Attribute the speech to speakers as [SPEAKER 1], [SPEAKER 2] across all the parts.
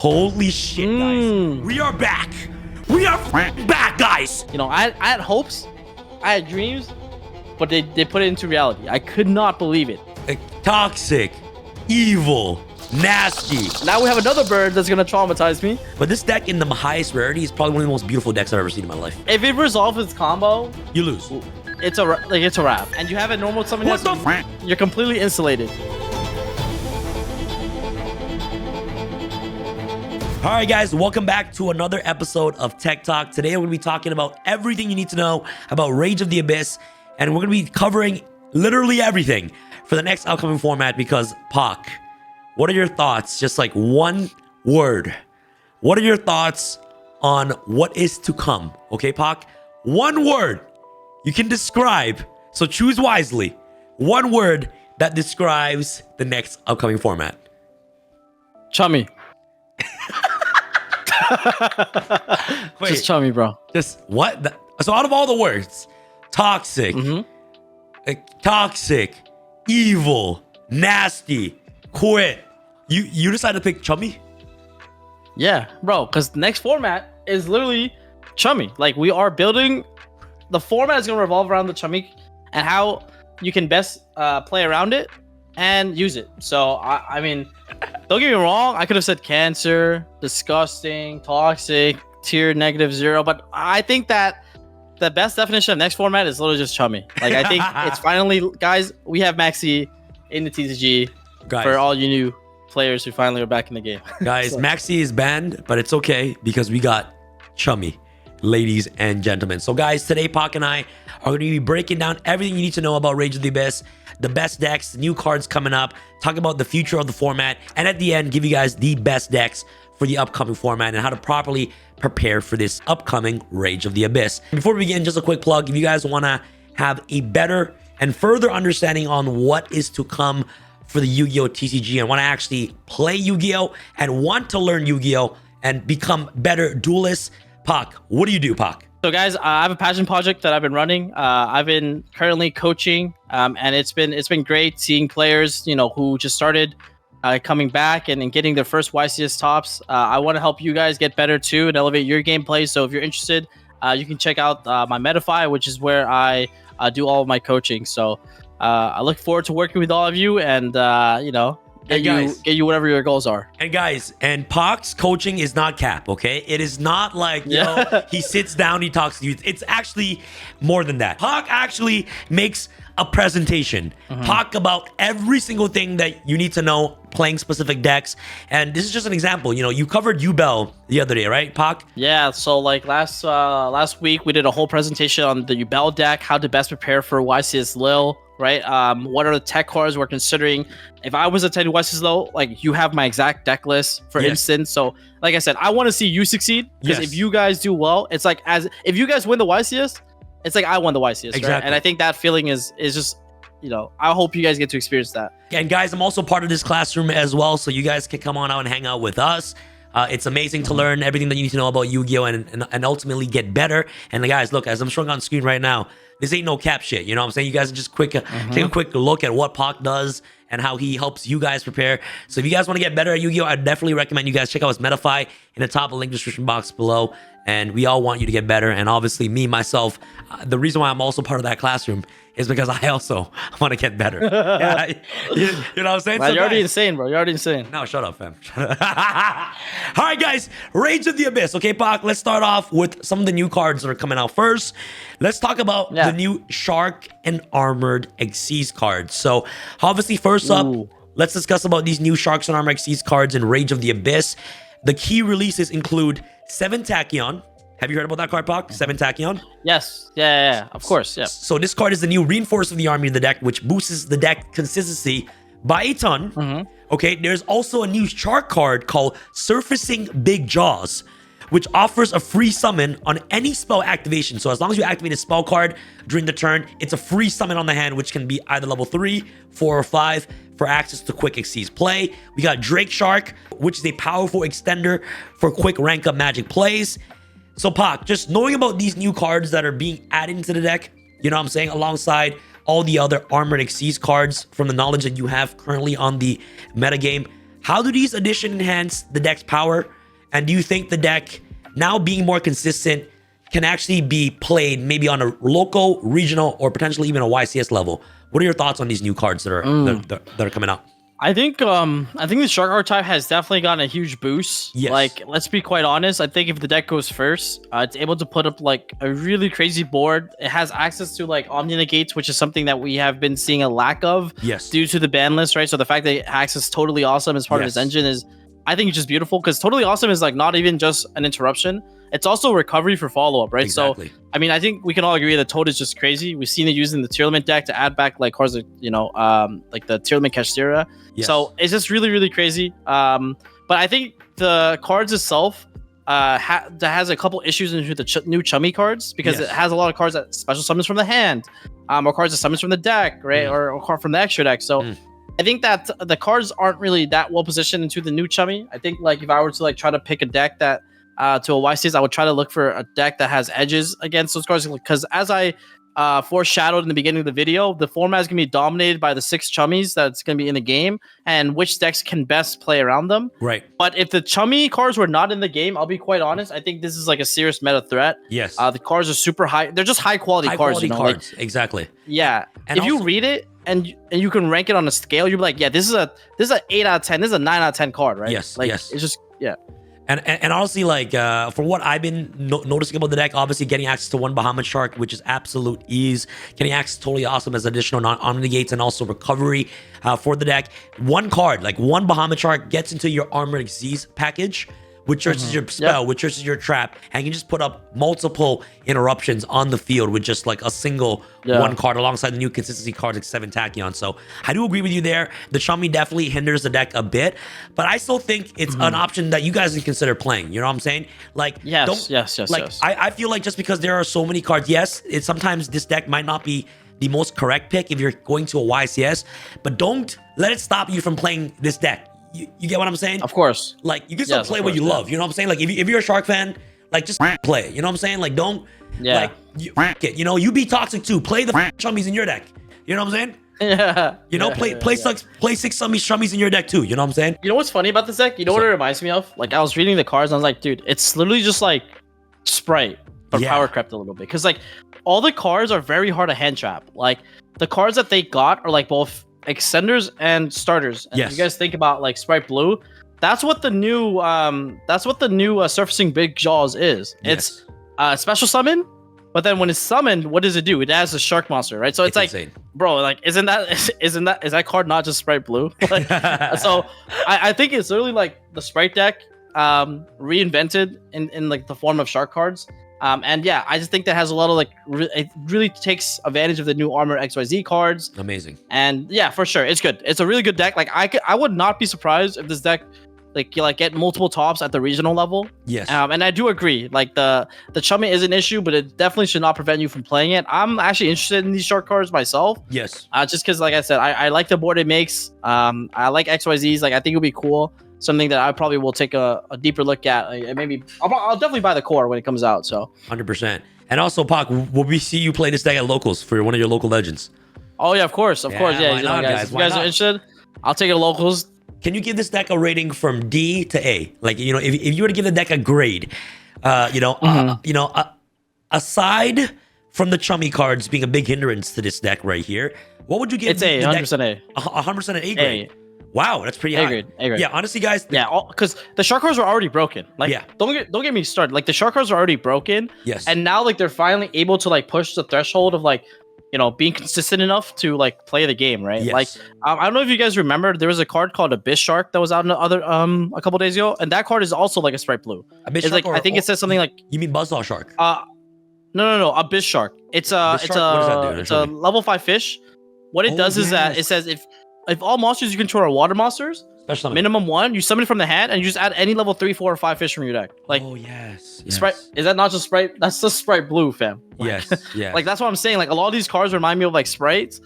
[SPEAKER 1] Holy shit, guys. We are back. We are back, guys.
[SPEAKER 2] You know, I had hopes, I had dreams, but they put it into reality. I could not believe it.
[SPEAKER 1] Toxic, evil, nasty.
[SPEAKER 2] Now we have another bird that's gonna traumatize me.
[SPEAKER 1] But this deck in the highest rarity is probably one of the most beautiful decks I've ever seen in my life.
[SPEAKER 2] If it resolves its combo,
[SPEAKER 1] You lose.
[SPEAKER 2] it's a wrap. And you have a normal summon,
[SPEAKER 1] What the f?
[SPEAKER 2] you're completely insulated.
[SPEAKER 1] All right, guys, welcome back to another episode of Tech Talk. Today, we're going to be talking about everything you need to know about Rage of the Abyss, and we're going to be covering literally everything for the next upcoming format because, Pac, what are your thoughts? Just like one word. What are your thoughts on what is to come? Okay, Pac? One word you can describe, so choose wisely. One word that describes the next upcoming format.
[SPEAKER 2] Chummy.
[SPEAKER 1] Wait,
[SPEAKER 2] Just chummy, bro.
[SPEAKER 1] just what? So out of all the words, toxic, toxic, evil, nasty, quit. You decided to pick chummy?
[SPEAKER 2] Yeah, bro, because the next format is literally chummy. Like, we are building, the format is going to revolve around the chummy and how you can best play around it and use it. So, I mean, don't get me wrong, I could have said cancer, disgusting, toxic, tier -0, but I think that the best definition of next format is literally just chummy. Like, I think it's finally, guys, we have Maxi in the TCG
[SPEAKER 1] Guys,
[SPEAKER 2] for all you new players who finally are back in the game.
[SPEAKER 1] guys, Maxi is banned, but it's okay because we got chummy, ladies and gentlemen. So, guys, today Pac and I are going to be breaking down everything you need to know about Rage of the Abyss, the best decks, new cards coming up, talk about the future of the format, and at the end, give you guys the best decks for the upcoming format and how to properly prepare for this upcoming Rage of the Abyss. Before we begin, just a quick plug. If you guys want to have a better and further understanding on what is to come for the Yu-Gi-Oh! TCG and want to actually play Yu-Gi-Oh! And want to learn Yu-Gi-Oh! And become better duelists, Pac, what do you do, Pac?
[SPEAKER 2] So, guys, I have a passion project that I've been running. I've been currently coaching, and it's been great seeing players, you know, who just started coming back and getting their first YCS tops. I want to help you guys get better too and elevate your gameplay. So, if you're interested, you can check out my Metafy, which is where I do all of my coaching. So, I look forward to working with all of you, and you know, get you whatever your goals are.
[SPEAKER 1] And guys, and Pac's coaching is not cap, okay? It is not like, you know, he sits down, he talks to you. It's actually more than that. Pac actually makes a presentation. Talk about every single thing that you need to know playing specific decks. And this is just an example. You know, you covered Yubel the other day, right, Pac?
[SPEAKER 2] Yeah, so like last week we did a whole presentation on the Yubel deck, how to best prepare for YCS Lil, right? What are the tech cards we're considering? If I was attending YCS Lil, like, you have my exact deck list, for instance. So like I said, I want to see you succeed, because if you guys do well, it's like, as if you guys win the YCS, it's like I won the YCS,
[SPEAKER 1] exactly.
[SPEAKER 2] Right? And I think that feeling is just, you know, I hope you guys get to experience that.
[SPEAKER 1] And guys, I'm also part of this classroom as well, so you guys can come on out and hang out with us. It's amazing to learn everything that you need to know about Yu-Gi-Oh! and ultimately get better. And guys, look, as I'm showing on screen right now, this ain't no cap shit. You know what I'm saying? You guys just take a quick look at what Pac does and how he helps you guys prepare. So if you guys want to get better at Yu-Gi-Oh!, I definitely recommend you guys check out his Metafy in the top link description box below. And we all want you to get better. And obviously me, myself, the reason why I'm also part of that classroom is because I also want to get better. Yeah, you know what I'm saying?
[SPEAKER 2] Man,
[SPEAKER 1] So
[SPEAKER 2] you're already
[SPEAKER 1] guys,
[SPEAKER 2] insane, bro. You're already insane.
[SPEAKER 1] no, shut up, fam. All right, guys. Rage of the Abyss. Okay, Pac, let's start off with some of the new cards that are coming out first. Let's talk about the new Shark and Armored Xyz cards. So, obviously, first up, let's discuss about these new Sharks and Armored Xyz cards in Rage of the Abyss. The key releases include 7 Tachyon. Have you heard about that card, Pac? 7 Tachyon?
[SPEAKER 2] Yes. Yeah, of course. Yeah.
[SPEAKER 1] So this card is the new Reinforce of the Army in the deck, which boosts the deck consistency by a ton. Okay, there's also a new Shark card called Surfacing Big Jaws, which offers a free summon on any spell activation. So as long as you activate a spell card during the turn, it's a free summon on the hand, which can be either level 3, 4, or 5 for access to quick Xyz play. We got Drake Shark, which is a powerful extender for quick rank up magic plays. So Pac, just knowing about these new cards that are being added into the deck, you know what I'm saying, alongside all the other Armored Xyz cards from the knowledge that you have currently on the metagame, How do these additions enhance the deck's power? And do you think the deck, now being more consistent, can actually be played maybe on a local, regional, or potentially even a YCS level? What are your thoughts on these new cards that are coming out?
[SPEAKER 2] I think the Shark archetype has definitely gotten a huge boost.
[SPEAKER 1] Yes.
[SPEAKER 2] Like, let's be quite honest. I think if the deck goes first, it's able to put up like a really crazy board. It has access to like Omni Negates, which is something that we have been seeing a lack of.
[SPEAKER 1] Yes.
[SPEAKER 2] Due to the ban list, right? So the fact that it access Totally Awesome as part of its engine is, I think, it's just beautiful, because Totally Awesome is like not even just an interruption. It's also recovery for follow-up, right?
[SPEAKER 1] Exactly.
[SPEAKER 2] So, I mean, I think we can all agree that Toad is just crazy. We've seen it used in the Tearlament deck to add back like cards, like the Tearlament Kashtira.
[SPEAKER 1] Yes.
[SPEAKER 2] So it's just really, really crazy. But I think the cards itself that has a couple issues into the new Chummy cards, because it has a lot of cards that special summons from the hand, or cards that summons from the deck, right? Or card from the extra deck. So I think that the cards aren't really that well positioned into the new Chummy. I think like if I were to like try to pick a deck that to a YCS, I would try to look for a deck that has edges against those cards, because as I foreshadowed in the beginning of the video, the format is going to be dominated by the 6 Chummies that's going to be in the game, and which decks can best play around them.
[SPEAKER 1] Right.
[SPEAKER 2] But if the Chummy cards were not in the game, I'll be quite honest, I think this is like a serious meta threat.
[SPEAKER 1] Yes.
[SPEAKER 2] The cards are super high. They're just high quality cards.
[SPEAKER 1] Cards. Like, exactly.
[SPEAKER 2] Yeah.
[SPEAKER 1] And
[SPEAKER 2] if
[SPEAKER 1] also,
[SPEAKER 2] you read it and you can rank it on a scale, you'll be like, yeah, this is an 8 out of 10. This is a 9 out of 10 card, right?
[SPEAKER 1] Yes.
[SPEAKER 2] Like,
[SPEAKER 1] yes.
[SPEAKER 2] It's just, yeah.
[SPEAKER 1] And honestly, like from what I've been noticing about the deck, obviously getting access to 1 Bahamut Shark, which is absolute ease, getting access to Totally Awesome as additional non-omni negates, and also recovery for the deck. 1 card, like 1 Bahamut Shark, gets into your Armored Xyz package, which searches your spell, which searches your trap, and you can just put up multiple interruptions on the field with just like a single 1 card, alongside the new consistency cards like 7 Tachyon. So I do agree with you there. The Chummy definitely hinders the deck a bit, but I still think it's an option that you guys can consider playing. You know what I'm saying? Like,
[SPEAKER 2] yes.
[SPEAKER 1] I feel like just because there are so many cards, yes, sometimes this deck might not be the most correct pick if you're going to a YCS, but don't let it stop you from playing this deck. You get what I'm saying?
[SPEAKER 2] Of course.
[SPEAKER 1] Like, you can still play what you love. You know what I'm saying? Like, if you're a Shark fan, like, just play it. You know what I'm saying? Like, don't, like, you be toxic too. Play the Chummies in your deck. You know what I'm saying?
[SPEAKER 2] Yeah.
[SPEAKER 1] You know, play 6 Chummies in your deck too. You know what I'm saying?
[SPEAKER 2] You know what's funny about this deck? You know what it reminds me of? Like, I was reading the cards and I was like, dude, it's literally just like Sprite, but power crept a little bit. Because, like, all the cards are very hard to hand trap. Like, the cards that they got are like both extenders and starters. And if you guys think about like Sprite Blue, that's what the new surfacing big jaws is. It's special summon, but then when it's summoned, what does it do? It adds a shark monster, right? So it's like insane. Bro, like is that card not just Sprite Blue? Like, so I think it's literally like the Sprite deck reinvented in like the form of shark cards. And yeah, I just think that has a lot of like it really takes advantage of the new Armor XYZ cards.
[SPEAKER 1] Amazing. And
[SPEAKER 2] yeah, for sure, it's good. It's a really good deck. Like I would not be surprised if this deck like get multiple tops at the regional level.
[SPEAKER 1] Yes.
[SPEAKER 2] And I do agree. Like the Chummy is an issue, but it definitely should not prevent you from playing it. I'm actually interested in these shark cards myself.
[SPEAKER 1] Yes.
[SPEAKER 2] Just because, like I said, I like the board it makes. I like XYZs. Like I think it'll be cool. Something that I probably will take a deeper look at. Maybe I'll definitely buy the core when it comes out. So
[SPEAKER 1] 100%. And also, Pac, will we see you play this deck at locals for one of your local legends?
[SPEAKER 2] Oh yeah, of course. Yeah,
[SPEAKER 1] why not, guys?
[SPEAKER 2] If you guys are interested, I'll take it to locals.
[SPEAKER 1] Can you give this deck a rating from D to A? Like, you know, if you were to give the deck a grade, aside from the Chummy cards being a big hindrance to this deck right here, what would you give?
[SPEAKER 2] It's A, 100% A.
[SPEAKER 1] 100% an A grade. Wow, that's pretty
[SPEAKER 2] high.
[SPEAKER 1] A grade. Yeah, honestly, guys.
[SPEAKER 2] Yeah, because the shark cards were already broken. Like, don't get me started. Like, the shark cards are already broken.
[SPEAKER 1] Yes.
[SPEAKER 2] And now, like, they're finally able to like push the threshold of like, you know, being consistent enough to like play the game, right?
[SPEAKER 1] Yes.
[SPEAKER 2] Like, I don't know if you guys remember, there was a card called Abyss Shark that was out in the other a couple days ago, and that card is also like a Sprite Blue.
[SPEAKER 1] Abyss
[SPEAKER 2] Shark, like, I think it says something like.
[SPEAKER 1] You mean Buzzsaw Shark?
[SPEAKER 2] No, Abyss Shark. It's a level 5 fish. What it does is that it says if all monsters you control are water monsters, minimum 1, you summon it from the hand, and you just add any level 3, 4, or 5 fish from your deck. Like, Sprite. Is that not just Sprite? That's just Sprite Blue, fam. Like,
[SPEAKER 1] yes.
[SPEAKER 2] Like, that's what I'm saying. Like, a lot of these cards remind me of like sprites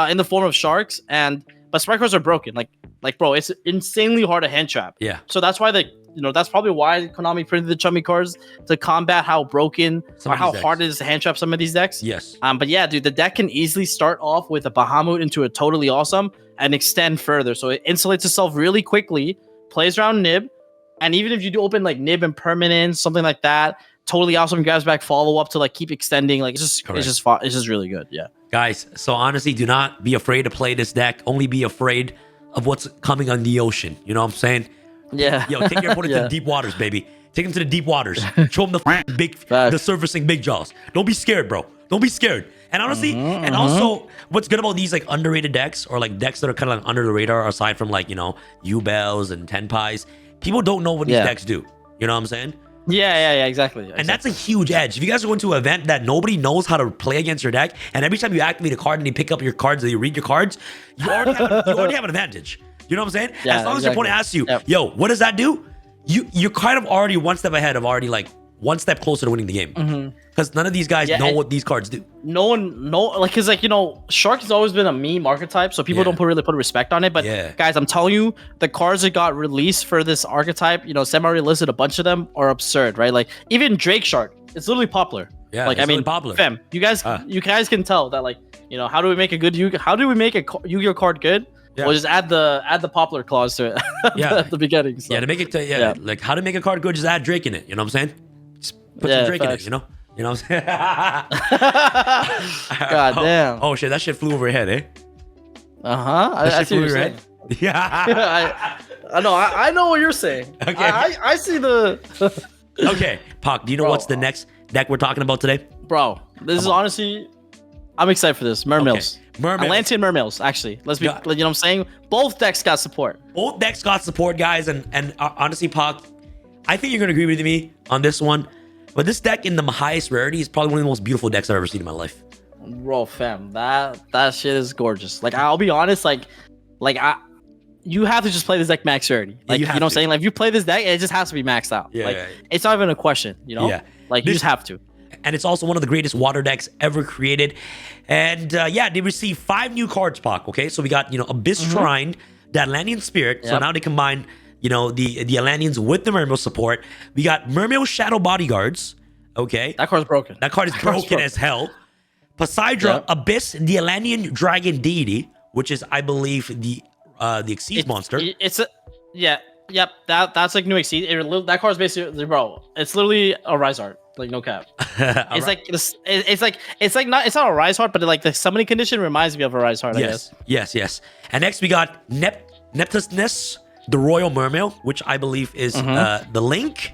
[SPEAKER 2] in the form of sharks, but Sprite cards are broken. Like, bro, it's insanely hard to hand trap.
[SPEAKER 1] Yeah.
[SPEAKER 2] So that's why that's probably why Konami printed the Chummy cards, to combat how broken or how hard it is to hand trap some of these decks.
[SPEAKER 1] Yes.
[SPEAKER 2] But yeah, dude, the deck can easily start off with a Bahamut into a Totally Awesome and extend further. So it insulates itself really quickly plays around Nib, and even if you do open like Nib and Permanence, something like that, totally awesome grabs back follow up to like keep extending. Like it's just really good. Yeah,
[SPEAKER 1] guys. So honestly, do not be afraid to play this deck. Only be afraid of what's coming on the ocean. You know what I'm saying?
[SPEAKER 2] Yeah.
[SPEAKER 1] Yo, take your opponent to the deep waters, baby. Take him to the deep waters. Show him the surfacing big jaws. Don't be scared, bro. Don't be scared. And honestly, and also, what's good about these like underrated decks or like decks that are kind of like under the radar, aside from like U-Bells and Tenpais, people don't know what these decks do. You know what I'm saying?
[SPEAKER 2] Yeah, exactly.
[SPEAKER 1] And that's a huge edge. If you guys are going to an event that nobody knows how to play against your deck, and every time you activate a card and they pick up your cards and you read your cards, you already have an advantage. You know what I'm saying?
[SPEAKER 2] Yeah,
[SPEAKER 1] as long as your opponent asks you, yo, what does that do? You're kind of already one step ahead of already like one step closer to winning the game. Because none of these guys know what these cards do.
[SPEAKER 2] No one like because like Shark has always been a meme archetype, so people don't really put respect on it. But guys, I'm telling you, the cards that got released for this archetype, semi-realistic, a bunch of them are absurd, right? Like even Drake Shark, it's literally popular.
[SPEAKER 1] Yeah,
[SPEAKER 2] like I mean, popular. Fam, you guys can tell that like how do we make a good how do we make a Yu-Gi-Oh card good? Yeah. We'll just add the popular clause to it at the beginning. So.
[SPEAKER 1] Yeah, to make it like how to make a card good, just add Drake in it. You know what I'm saying? Just put some Drake in it. You know what I'm saying?
[SPEAKER 2] God damn.
[SPEAKER 1] Oh shit, that shit flew over your head, eh?
[SPEAKER 2] I see what you're saying.
[SPEAKER 1] Yeah.
[SPEAKER 2] I know. I know what you're saying. Okay. I see the.
[SPEAKER 1] Okay, Pac. Do you know what's the next deck we're talking about today?
[SPEAKER 2] Bro, this is honestly, I'm excited for this. Mimighouls. Atlantean Mimighouls, actually. Let's be, you know what I'm saying? Both decks got support.
[SPEAKER 1] Both decks got support, guys. And honestly, Pac, I think you're going to agree with me on this one. But this deck in the highest rarity is probably one of the most beautiful decks I've ever seen in my life.
[SPEAKER 2] Bro, fam, that shit is gorgeous. Like, I'll be honest, you have to just play this deck max rarity. Like, you know what I'm saying? Like, if you play this deck, it just has to be maxed out. Yeah, it's not even a question, Yeah. Like, you just have to.
[SPEAKER 1] And it's also one of the greatest water decks ever created. And they received 5 new cards, Pac. Okay, so we got Abyss Shrine, the Atlantean Spirit. So now they combine the Atlanteans with the Mermail support. We got Mermail Shadow Bodyguards. Okay,
[SPEAKER 2] that card's broken.
[SPEAKER 1] That card is broken as hell. Poseidra, Abyss, the Atlantean Dragon Deity, which is I believe the Exceed monster.
[SPEAKER 2] That's like new Exceed. That card's basically, bro. It's literally a Rise Art. Like no cap. It's not a Rise Heart, but like the summoning condition reminds me of a Rise Heart.
[SPEAKER 1] Yes, I guess. Yes. And next we got Neptunus, the Royal Mermail, which I believe is the Link.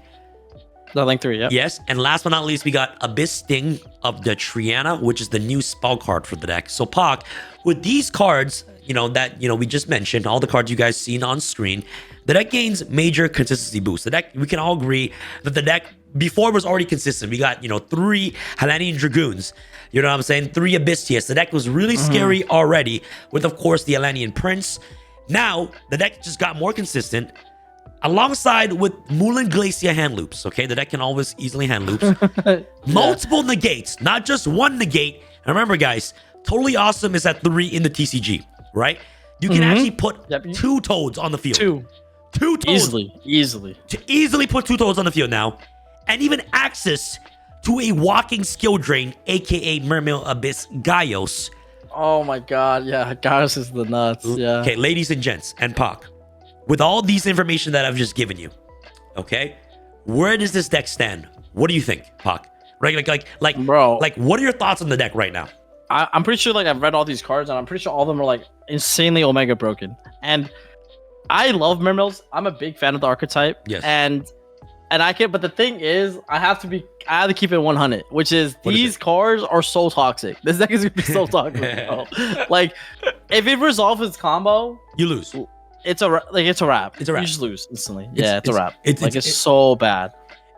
[SPEAKER 2] The Link 3, yeah.
[SPEAKER 1] Yes, and last but not least, we got Abyss Sting of the Triana, which is the new spell card for the deck. So Pac, with these cards, we just mentioned, all the cards you guys seen on screen, the deck gains major consistency boost. The deck, we can all agree that the deck before was already consistent. We got, 3 Atlantean Dragoons, you know what I'm saying? 3 Abyssius. The deck was really scary already with, of course, the Atlantean Prince. Now, the deck just got more consistent alongside with Mulan Glacia hand loops. Okay, the deck can always easily hand loops. Multiple negates, not just one negate. And remember, guys, Totally Awesome is at 3 in the TCG, right? You can actually put 2 Toads on the field. 2 Toads.
[SPEAKER 2] Easily.
[SPEAKER 1] To easily put 2 Toads on the field now. And even access to a walking skill drain, aka Mermail Abyss Gaios.
[SPEAKER 2] Oh my god, yeah. Gaios is the nuts, yeah.
[SPEAKER 1] Okay, ladies and gents, and Pac, with all these information that I've just given you, okay, where does this deck stand? What do you think, Pac? Right,
[SPEAKER 2] bro,
[SPEAKER 1] like, what are your thoughts on the deck right now?
[SPEAKER 2] I'm pretty sure, like, I've read all these cards, and I'm pretty sure all of them are, like, insanely Omega broken. And I love Mermails. I'm a big fan of the archetype. Yes. And but the thing is, I have to keep it 100, which is these cards are so toxic. This deck is gonna be so toxic. Like, if it resolves its combo,
[SPEAKER 1] you lose.
[SPEAKER 2] It's a wrap. It's a wrap. You just lose instantly. It's a wrap. It's so bad.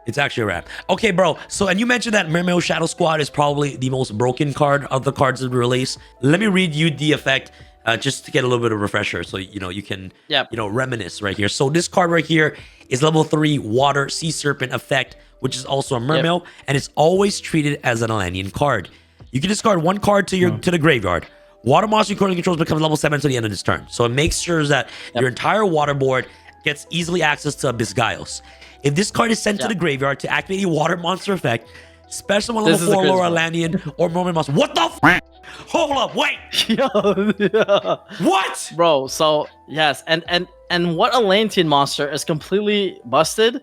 [SPEAKER 1] It's actually a wrap. Okay, bro. So, and you mentioned that Mermail Shadow Squad is probably the most broken card of the cards that we release. Let me read you the effect. Just to get a little bit of a refresher, so you can reminisce right here. So this card right here is level 3 Water Sea Serpent effect, which is also a Mermail, and it's always treated as an Atlantean card. You can discard 1 card to the graveyard. Water monster you currently controls becomes level 7 until the end of this turn. So it makes sure that your entire water board gets easily access to Abyss Gaios. If this card is sent to the graveyard to activate a water monster effect, special one level 4 lower Atlantean or Mermail monster. What the f? Hold up, wait.
[SPEAKER 2] Yo, yeah.
[SPEAKER 1] What?
[SPEAKER 2] Bro, so yes, and what Atlantean monster is completely busted.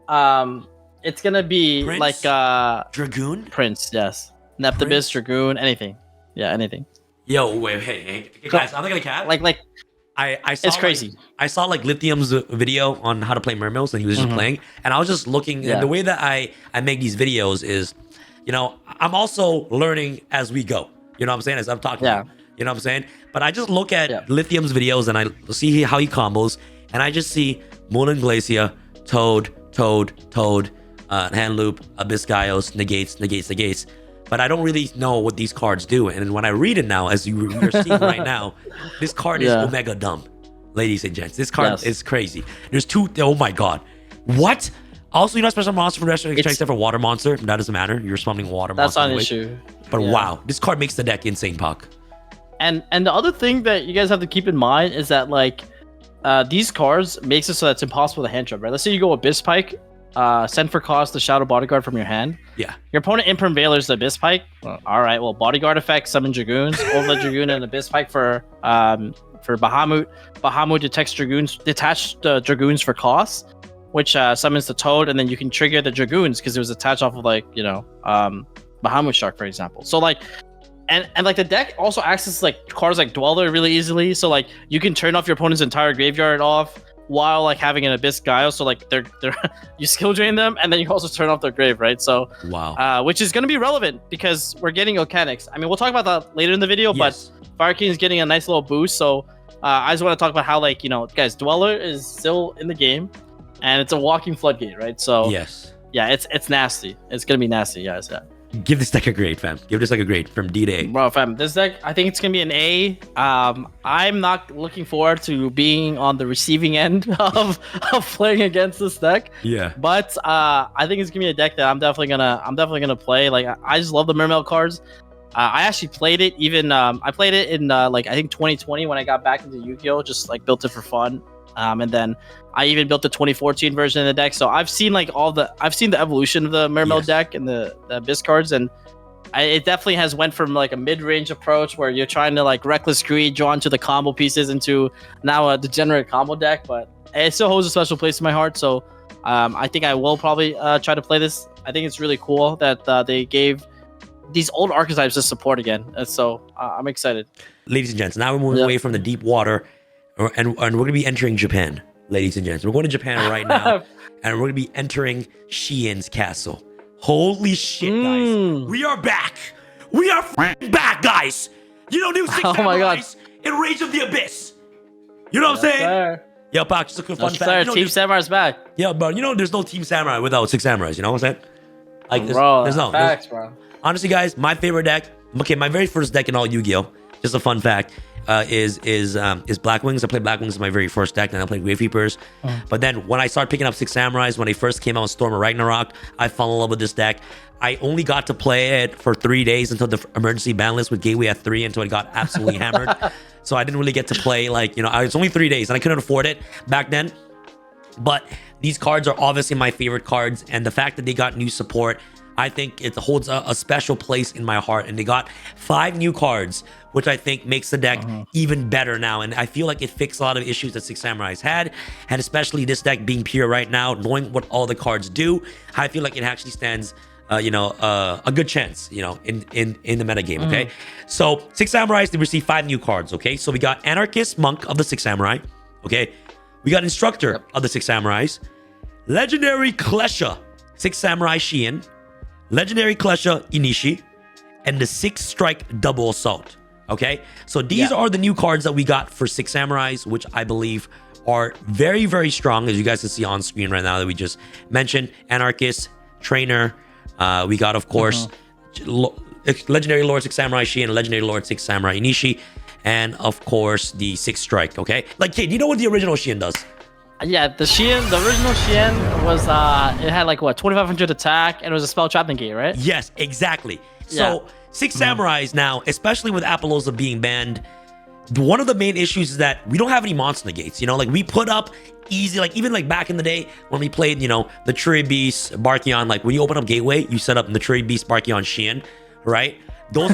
[SPEAKER 2] It's gonna be
[SPEAKER 1] Prince?
[SPEAKER 2] like
[SPEAKER 1] Dragoon?
[SPEAKER 2] Prince, yes. Neptibus,
[SPEAKER 1] Prince?
[SPEAKER 2] Dragoon, anything. Yeah, anything.
[SPEAKER 1] Yo, wait, hey, guys, I'm not gonna cap.
[SPEAKER 2] Like
[SPEAKER 1] I saw
[SPEAKER 2] it's crazy.
[SPEAKER 1] I saw like Lithium's video on how to play Mimighouls, and he was just playing, and I was just looking.
[SPEAKER 2] Yeah.
[SPEAKER 1] And the way that I make these videos is, you know, I'm also learning as we go. You know what I'm saying? As I'm talking.
[SPEAKER 2] Yeah.
[SPEAKER 1] You know what I'm saying? But I just look at Lithium's videos and I see how he combos, and I just see Moon Glacia, Toad, Hand Loop, Abyss Gaios, negates. But I don't really know what these cards do. And when I read it now, as you're seeing right now, this card is Omega dumb, ladies and gents. This card is crazy. There's two. Oh my god, what? Also, you're not special monster from restaurant exchange except for water monster. That doesn't matter. You're summoning water monster.
[SPEAKER 2] That's not an issue.
[SPEAKER 1] But wow, this card makes the deck insane, Puck.
[SPEAKER 2] And the other thing that you guys have to keep in mind is that like these cards makes it so that it's impossible to hand trap, right? Let's say you go Abyss Pike, send for cost the Shadow Bodyguard from your hand.
[SPEAKER 1] Yeah.
[SPEAKER 2] Your opponent Imperm Valor's the Abyss Pike. Well, all right, well, Bodyguard effect, summon Dragoons, Overlay Dragoon and Abyss Pike for Bahamut. Bahamut detects Dragoons, detach the Dragoons for cost, which summons the Toad, and then you can trigger the Dragoons because it was attached off of like, you know, Bahamut Shark, for example. So like, and like the deck also accesses like cards like Dweller really easily. So like you can turn off your opponent's entire graveyard off while like having an Abyss Gaio. So like they're you skill drain them and then you also turn off their grave, right? So
[SPEAKER 1] wow,
[SPEAKER 2] which is going to be relevant because we're getting Volcanics. I mean, we'll talk about that later in the video, but Fire King is getting a nice little boost. So I just want to talk about how, like, you know, guys, Dweller is still in the game and it's a walking floodgate, right? So yeah, it's nasty. It's gonna be nasty, guys. Yeah.
[SPEAKER 1] Give this deck a grade, fam. Give this deck a grade from D to A.
[SPEAKER 2] Bro, fam, this deck, I think it's gonna be an A. I'm not looking forward to being on the receiving end of playing against this deck.
[SPEAKER 1] Yeah.
[SPEAKER 2] But I think it's gonna be a deck that I'm definitely gonna play. Like, I just love the Mermail cards. I actually played it even I played it in like I think 2020 when I got back into Yu-Gi-Oh! Just like built it for fun. And then I even built the 2014 version of the deck. So I've seen like I've seen the evolution of the Mermail deck and the Abyss cards, and it definitely has went from like a mid-range approach where you're trying to like Reckless Greed, draw into the combo pieces into now a degenerate combo deck, but it still holds a special place in my heart. So I think I will probably try to play this. I think it's really cool that they gave these old archetypes to support again. And so I'm excited.
[SPEAKER 1] Ladies and gents, now we're moving away from the deep water and we're going to be entering Japan, ladies and gents. We're going to Japan right now and we're going to be entering Shien's castle. Holy shit, guys. We are back. We are back, guys. You know, new 6 Samurais in Rage of the Abyss. You know what I'm saying?
[SPEAKER 2] Sir.
[SPEAKER 1] Yo, Pac, just a quick fun fact.
[SPEAKER 2] Sir,
[SPEAKER 1] You know,
[SPEAKER 2] Team Samurai's back.
[SPEAKER 1] Yeah, bro, you know there's no Team Samurai without 6 Samurais. You know what I'm saying? Like, there's no.
[SPEAKER 2] Facts, bro.
[SPEAKER 1] Honestly, guys, my favorite deck. Okay, my very first deck in all Yu-Gi-Oh! Just a fun fact. Is Black Wings. I played Black Wings in my very first deck, and I played Gravekeepers. But then when I started picking up 6 Samurais, when they first came out in Storm of Ragnarok, I fell in love with this deck. I only got to play it for 3 days until the emergency ban list with Gateway at 3 until it got absolutely hammered. So I didn't really get to play, like, you know, it's only 3 days and I couldn't afford it back then. But these cards are obviously my favorite cards, and the fact that they got new support, I think it holds a special place in my heart. And they got 5 new cards, which I think makes the deck even better now. And I feel like it fixed a lot of issues that 6 Samurais had. And especially this deck being pure right now, knowing what all the cards do, I feel like it actually stands, a good chance, you know, in the metagame, okay? So 6 Samurais, they receive 5 new cards, okay? So we got Anarchist Monk of the 6 Samurai, okay? We got Instructor of the 6 Samurais, Legendary Klesha, 6 Samurai Shien, Legendary Klesha Inishi, and the 6 Strike Double Assault. Okay, so these are the new cards that we got for 6 Samurais, which I believe are very, very strong, as you guys can see on screen right now that we just mentioned. Anarchist, Trainer, we got, of course, Legendary Lord 6 Samurai Shi and Legendary Lord 6 Samurai Inishi, and of course the 6 Strike. Okay, like, Kate, do you know what the original Shien does?
[SPEAKER 2] Yeah, the original Shien was it had like what 2500 attack and it was a spell trap negate, right?
[SPEAKER 1] Yes, exactly. So 6 Samurais now, especially with Appaloosa being banned, one of the main issues is that we don't have any monster negates. You know, like we put up easy, like even like back in the day when we played, you know, the Tree Beast, Barkion, like when you open up Gateway, you set up the Tree Beast, Barkion, Shien, right? Those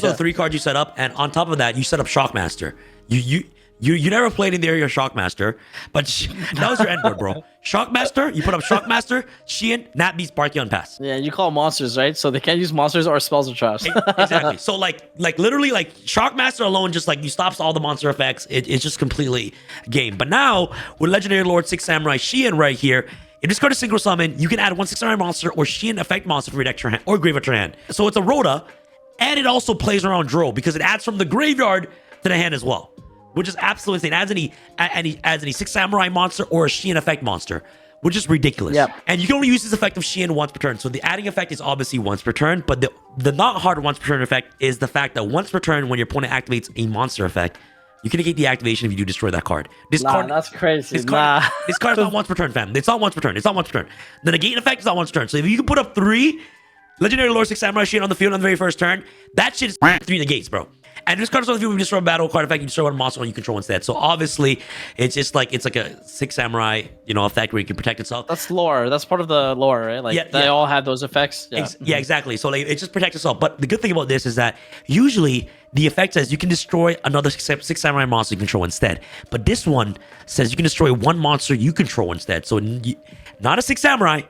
[SPEAKER 1] are the 3 cards you set up, and on top of that, you set up Shockmaster. You never played in the area of Shockmaster, but that was your end board, bro. Shockmaster, you put up Shockmaster, Sheehan, Nat Beast, Barkion, Pass.
[SPEAKER 2] Yeah, you call monsters, right? So they can't use monsters or spells or traps.
[SPEAKER 1] Exactly. So like literally like Shockmaster alone just like you stops all the monster effects. It's just completely game. But now with Legendary Lord 6 Samurai Sheehan right here, if this card is synchro summon, you can add 1 6 Samurai monster or Sheehan effect monster for your deck to your hand or graveyard to your hand. So it's a Rhoda, and it also plays around Drow because it adds from the graveyard to the hand as well, which is absolutely insane. Adds any 6 Samurai monster or a Sheehan effect monster, which is ridiculous.
[SPEAKER 2] Yep.
[SPEAKER 1] And you can only use this effect of Sheehan once per turn. So the adding effect is obviously once per turn, but the not hard once per turn effect is the fact that once per turn, when your opponent activates a monster effect, you can negate the activation if you do destroy that card. This card,
[SPEAKER 2] that's crazy.
[SPEAKER 1] This card is not once per turn, fam. It's not once per turn. It's not once per turn. The negate effect is not once per turn. So if you can put up 3 Legendary Lord 6 Samurai Sheehan on the field on the very first turn, that shit is 3 negates, bro. And this card is on the field, we destroy a battle card effect, you destroy one monster one you control instead. So obviously, it's like a 6 Samurai, effect where you can protect itself.
[SPEAKER 2] That's lore. That's part of the lore, right? Like they all have those effects.
[SPEAKER 1] Yeah, exactly. So like it just protects itself. But the good thing about this is that usually the effect says you can destroy another 6 Samurai monster you control instead. But this one says you can destroy 1 monster you control instead. So not a 6 Samurai,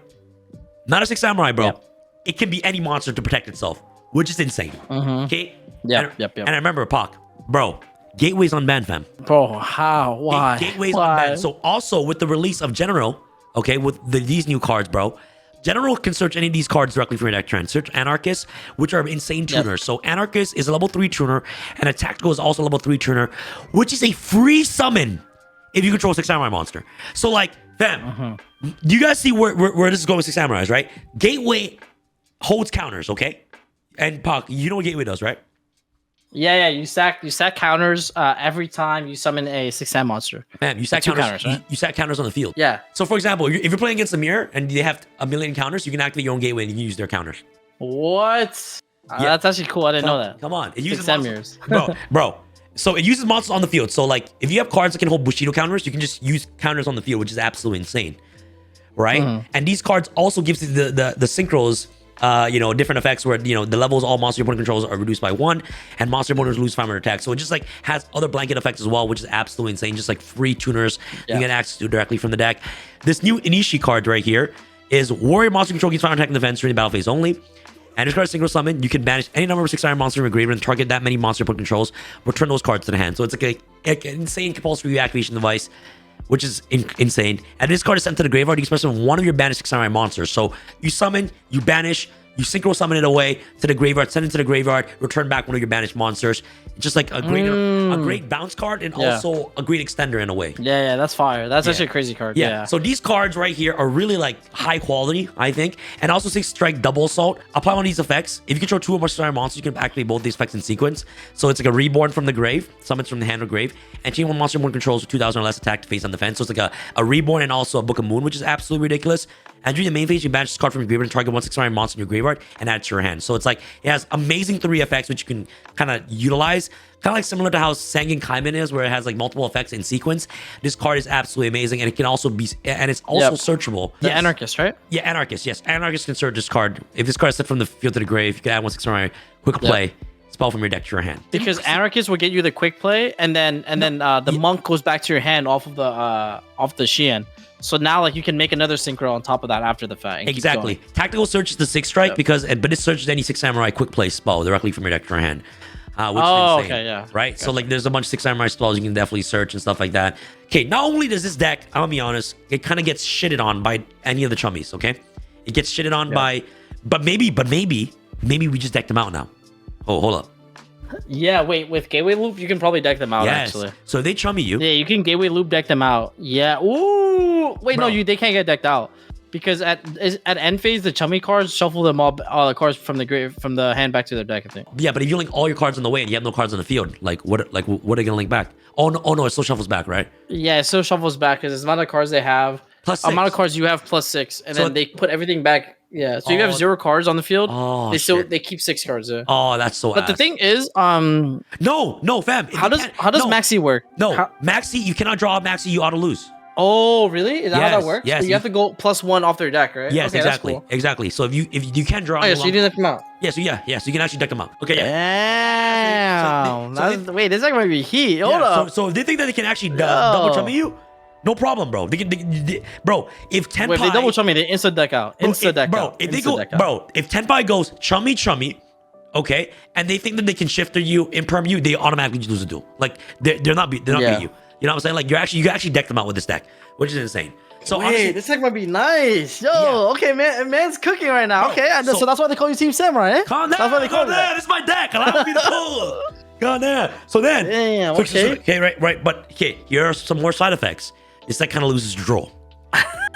[SPEAKER 1] bro.
[SPEAKER 2] Yep.
[SPEAKER 1] It can be any monster to protect itself, which is insane. Okay.
[SPEAKER 2] Yep.
[SPEAKER 1] And I remember, Pac, bro, Gateway's unbanned, fam.
[SPEAKER 2] Bro, how? Why?
[SPEAKER 1] Gateway's
[SPEAKER 2] Why?
[SPEAKER 1] unbanned. So also with the release of General, okay, with these new cards, bro, General can search any of these cards directly from your deck turn. Search Anarchist, which are insane tuners. So Anarchist is a level 3 tuner, and a Tactical is also a level 3 tuner, which is a free summon if you control 6 Samurai monster. So like, fam, do you guys see where this is going with 6 Samurais, right? Gateway holds counters, okay? And Pac, you know what Gateway does, right?
[SPEAKER 2] Yeah. You sack counters every time you summon a 6 Sam monster.
[SPEAKER 1] Man, you sack counters, right? You sack counters on the field.
[SPEAKER 2] Yeah.
[SPEAKER 1] So for example, if you're playing against a mirror and they have a million counters, you can activate your own Gateway and you can use their counters.
[SPEAKER 2] What? That's actually cool. I didn't know that.
[SPEAKER 1] Come on. It uses
[SPEAKER 2] 6 Sam mirrors.
[SPEAKER 1] bro. So it uses monsters on the field. So like if you have cards that can hold Bushido counters, you can just use counters on the field, which is absolutely insane. Right? And these cards also gives you the synchros different effects where, the levels all monster opponent controls are reduced by 1 and monster opponents lose 500 attack. So it just like has other blanket effects as well, which is absolutely insane. Just like free tuners you get access to directly from the deck. This new Inishi card right here is Warrior monster control gains 500 attack in defense during the battle phase only. And this card is synchro summon. You can banish any number of 6 iron monster in your graveyard and target that many monster opponent controls. Return those cards to the hand. So it's like an insane compulsory reactivation device, which is insane. And this card is sent to the graveyard. You can summon one of your banished 6 Samurai monsters. So you summon, you banish, you synchro summon it away to the graveyard, send it to the graveyard, return back one of your banished monsters. It's just like a great bounce card and also a great extender in a way.
[SPEAKER 2] Yeah, that's fire. That's actually a crazy card. Yeah.
[SPEAKER 1] So these cards right here are really like high quality, I think. And also 6 strike double assault. Apply one of these effects. If you control 2 or more Samurai monsters, you can activate both these effects in sequence. So it's like a reborn from the grave, summons from the hand or grave, and chain 1 monster one controls with 2,000 or less attack to face on defense. So it's like a reborn and also a Book of Moon, which is absolutely ridiculous. And during the main phase, you banish this card from your graveyard and target 1 6 Samurai monster in your graveyard and add it to your hand. So it's like it has amazing 3 effects which you can kind of utilize. Kind of like similar to how Sangen Kaiman is, where it has like multiple effects in sequence. This card is absolutely amazing, and it can also be, and it's also searchable.
[SPEAKER 2] Yeah, Anarchist, right?
[SPEAKER 1] Yeah, Anarchist. Yes, Anarchist can search this card. If this card is set from the field to the grave, you can add 1 6 Samurai, quick play, spell from your deck to your hand.
[SPEAKER 2] Because Anarchist will get you the quick play, and then the monk goes back to your hand off of the Sheehan. So now, like, you can make another synchro on top of that after the fact.
[SPEAKER 1] Exactly. Tactical search is the 6 strike but it searches any 6 Samurai quick play spell directly from your deck to your hand. Which is insane,
[SPEAKER 2] okay, yeah.
[SPEAKER 1] Right? Gotcha. So, like, there's a bunch of 6 Samurai spells you can definitely search and stuff like that. Okay, not only does this deck, I'll be honest, it kind of gets shitted on by any of the chummies, okay? It gets shitted on by, but maybe we just decked them out now. Oh, hold up.
[SPEAKER 2] Yeah, wait, with Gateway Loop, you can probably deck them out, actually.
[SPEAKER 1] So they chummy you.
[SPEAKER 2] Yeah, you can Gateway Loop deck them out. Yeah. Ooh. Wait,
[SPEAKER 1] Bro.
[SPEAKER 2] no, they can't get decked out. Because at end phase, the chummy cards shuffle them all the cards from the hand back to their deck, I think.
[SPEAKER 1] Yeah, but if you link all your cards on the way and you have no cards on the field, what are they gonna link back? Oh no, it still shuffles back, right?
[SPEAKER 2] Yeah, it still shuffles back because the amount of cards they have,
[SPEAKER 1] plus 6.
[SPEAKER 2] amount of cards you have plus 6, and so then they put everything back. Yeah, so you have 0 cards on the field.
[SPEAKER 1] Oh,
[SPEAKER 2] they keep 6 cards. Yeah.
[SPEAKER 1] Oh, that's so.
[SPEAKER 2] But the thing is,
[SPEAKER 1] no, fam.
[SPEAKER 2] How does Maxi work?
[SPEAKER 1] No, Maxi, you cannot draw a Maxi. You ought to lose.
[SPEAKER 2] Oh, really? Is that how
[SPEAKER 1] Yes,
[SPEAKER 2] that works?
[SPEAKER 1] yes,
[SPEAKER 2] So you have to go +1 off their deck, right?
[SPEAKER 1] Yes,
[SPEAKER 2] Okay, that's
[SPEAKER 1] exactly,
[SPEAKER 2] cool.
[SPEAKER 1] exactly. So if you can draw,
[SPEAKER 2] Oh, yeah, so you didn't have to come out.
[SPEAKER 1] yeah, so you can actually deck them out. Okay, yeah.
[SPEAKER 2] Damn.
[SPEAKER 1] So
[SPEAKER 2] Wait, this is might be heat. Hold
[SPEAKER 1] Yeah,
[SPEAKER 2] up.
[SPEAKER 1] so if they think that they can actually
[SPEAKER 2] Yo.
[SPEAKER 1] double chummy you, no problem, bro. Bro, if Tenpai,
[SPEAKER 2] Wait, if they double chummy, they insta deck out. Insta deck out.
[SPEAKER 1] If they
[SPEAKER 2] Insta
[SPEAKER 1] go,
[SPEAKER 2] deck out.
[SPEAKER 1] bro, if Tenpai goes chummy, okay, and they think that they can shifter you, imperm you, they automatically lose a duel. Like they're not beating you. You know what I'm saying? Like you can actually deck them out with this deck, which is insane. So
[SPEAKER 2] Wait,
[SPEAKER 1] honestly,
[SPEAKER 2] this deck might be nice. Yo,
[SPEAKER 1] Yeah.
[SPEAKER 2] okay, man's cooking right now.
[SPEAKER 1] Bro,
[SPEAKER 2] Okay, so that's why they call you Team Samurai, eh?
[SPEAKER 1] calm down,
[SPEAKER 2] That's why they call
[SPEAKER 1] calm
[SPEAKER 2] you
[SPEAKER 1] down.
[SPEAKER 2] that.
[SPEAKER 1] This is my deck. Allow me to pull. Calm down. So then,
[SPEAKER 2] Damn,
[SPEAKER 1] so-
[SPEAKER 2] okay.
[SPEAKER 1] okay, right. But okay, here are some more side effects. This deck kind of loses draw.